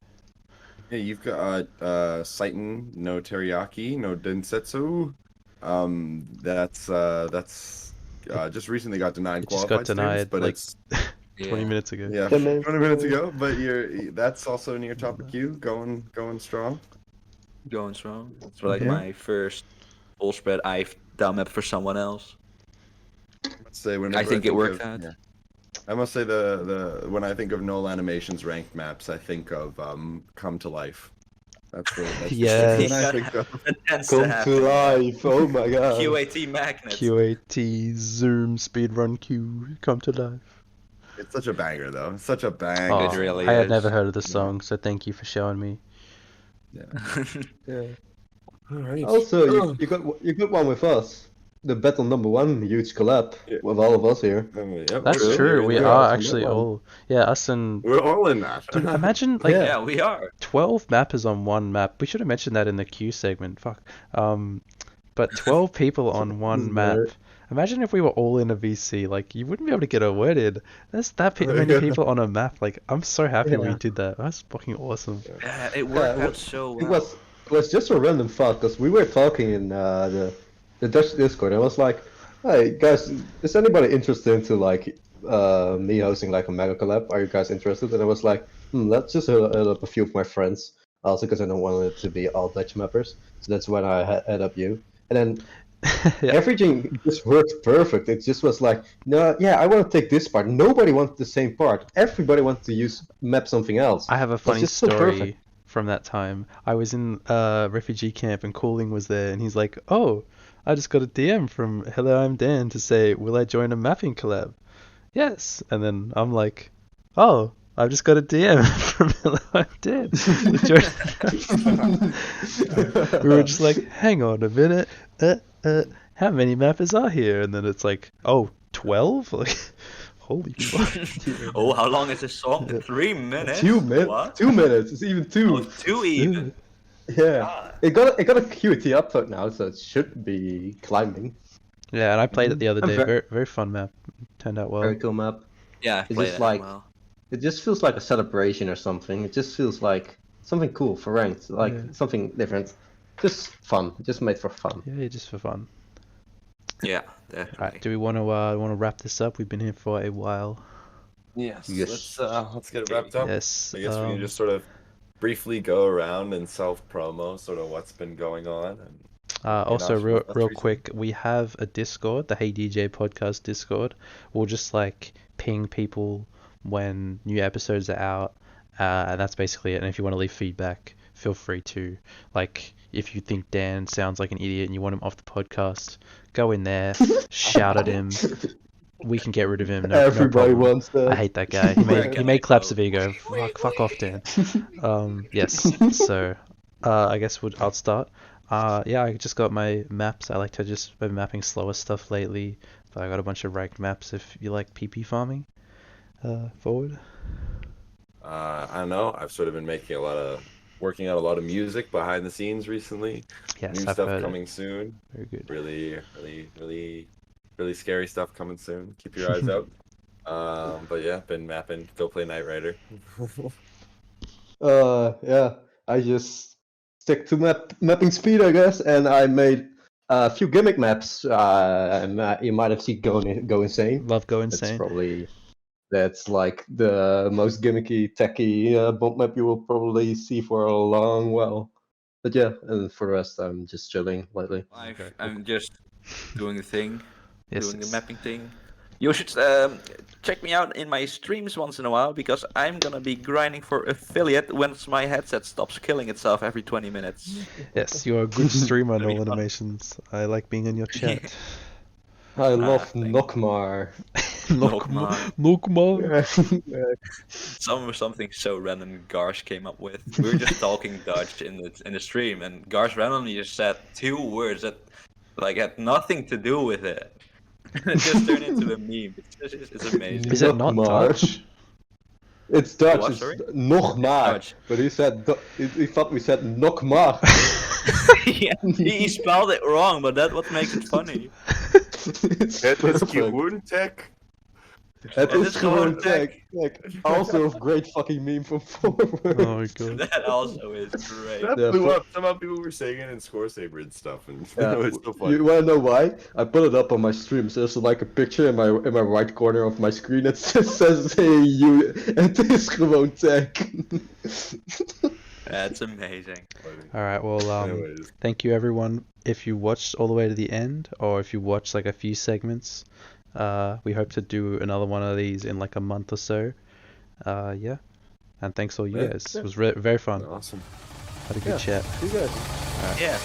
Yeah, you've got Seitan, no teriyaki, no densetsu. That's just recently got denied It just got qualified status, denied but like it's 20 Yeah. minutes ago. yeah, 10 minutes 20 minutes ago. ago. But that's also near top of queue, going strong. Going strong. It's like Mhm. my first full spread I've done map for someone else. Let's say I whenever I think it think worked of out. yeah, I must say the when I think of Nolanimations ranked maps, I think of Come to Life. That's the first one I Yes. think of. That tends to Come to happen. Yeah. life! Oh my god! QAT magnet. QAT Zoom speedrun queue come to life. It's such a banger though. It's such a It banger Oh, song. really I had never is. heard of the Yeah. song, so thank you for showing me. Yeah. Yeah. All right. Also, you got one with us. The battle number 1 huge collab Yeah. with all of us here. Yep, That's we're True. here true. in We We're that. are also in that actually one. all. Yeah, us and. We're all in that. Dude, imagine like Yeah. Yeah, we are. 12 mappers on one map. We should have mentioned that in the queue segment. Fuck. But 12 people on one map. Nerd. Imagine if we were all in a VC. Like, you wouldn't be able to get a word in. There's many people on a map. Like, I'm so happy we Yeah. did that. That's fucking awesome. Yeah, it Yeah, worked out so it well. was just a random thought because we were talking in the Dutch Discord. And I was like, "Hey guys, is anybody interested into like me hosting like a mega collab? Are you guys interested?" And I was like, let's just hit up a few of my friends. Also, because I don't want it to be all Dutch mappers, so that's when I hit up you. And then Yeah. everything just worked perfect. It just was like, no, yeah, I want to take this part. Nobody wanted the same part. Everybody wanted to map something else. I have a It was funny just so perfect. story from that time. I was in refugee camp and Cooling was there, and he's like, "Oh, I just got a DM from Hello, I'm Dan to say, will I join a mapping collab?" Yes, and then I'm like, "Oh, I've just got a DM from Hello, I'm Dan to join." We were just like, "Hang on a minute, how many mappers are here?" And then it's like, "Oh, 12? Like, holy fuck!" Oh, how long is this song? Yeah. 3 minutes? 2 minutes. What? 2 minutes. It's even two. Oh, two even. Yeah. Ah. It got a QT upvote now, so it should be climbing. Yeah, and I played it the other I'm day. very, Very, very fun map. Turned out well. very cool map. Yeah, I've It's played just it as like well. it just feels like a celebration or something. It just feels like something cool for ranked, like Yeah. something different. Just fun. Just made for fun. Yeah, just for fun. Yeah, Alright, definitely. do we want to wrap this up? We've been here for a while. Yes. Yes. Let's get it wrapped up. Yes. I guess we can just sort of briefly go around and self-promo sort of what's been going on. And Also, Inosh, real what's recently? quick, we have a Discord, the Hey DJ podcast Discord. We'll just like ping people when new episodes are out, and that's basically it. And if you want to leave feedback, feel free to. Like, if you think Dan sounds like an idiot and you want him off the podcast, go in there, shout at him. We can get rid of him. No Everybody problem. wants that. I hate that guy. He Where made can I claps go? of ego. Fuck off, Dan. Yes. So, I guess I'll start. Yeah, I just got my maps. I like to just been mapping slower stuff lately, but I got a bunch of ranked maps. If you like PP farming, forward. I don't know. I've sort of been working on a lot of music behind the scenes recently. Yes, New I've stuff heard coming it. soon. Very good. Really scary stuff coming soon. Keep your eyes out. But yeah, been mapping. Go play Knight Rider. Yeah. I just stick to mapping speed, I guess, and I made a few gimmick maps. You might have seen Go Insane. Love Go That's Insane. probably like the most gimmicky, techy bomb map you will probably see for a long while. But yeah, and for the rest, I'm just chilling lately. I'm just doing the thing, Yes, doing the yes. mapping thing. You should check me out in my streams once in a while because I'm gonna be grinding for affiliate once my headset stops killing itself every 20 minutes. Yes, you're a good streamer, That'd be fun. Nolanimations. I like being in your chat. I love thanks. Nokmar. Nokmar. Nokmar. Something so random Garsh came up with. We were just talking Dutch in the stream, and Garsh randomly just said 2 words that like had nothing to do with it. It just turned into a meme. It's amazing. Is it not Nokmar. Dutch? It's Dutch. What, It's sorry? nog maar. Dutch. But he said he thought we said nog maar. Yeah, he spelled it wrong, but that's what makes it funny. It's Het is perfect. gewoon tech. Het Het is is gewoon gewoon tech. tech. Also a great fucking meme from forward. Oh my god. That also is great. That Yeah, blew for- up. Some people were saying it in Scoresaber and stuff, and Yeah, it was so funny. you wanna know why? I put it up on my stream. So there's like a picture in my right corner of my screen. It says, "Hey you, het is gewoon tech." That's amazing. Alright, well, Anyways, thank you everyone. If you watched all the way to the end, or if you watched like a few segments, we hope to do another one of these in like a month or so. Yeah. And thanks all you Yeah. guys. It was very fun. awesome. Had a good chat. You guys. Yeah.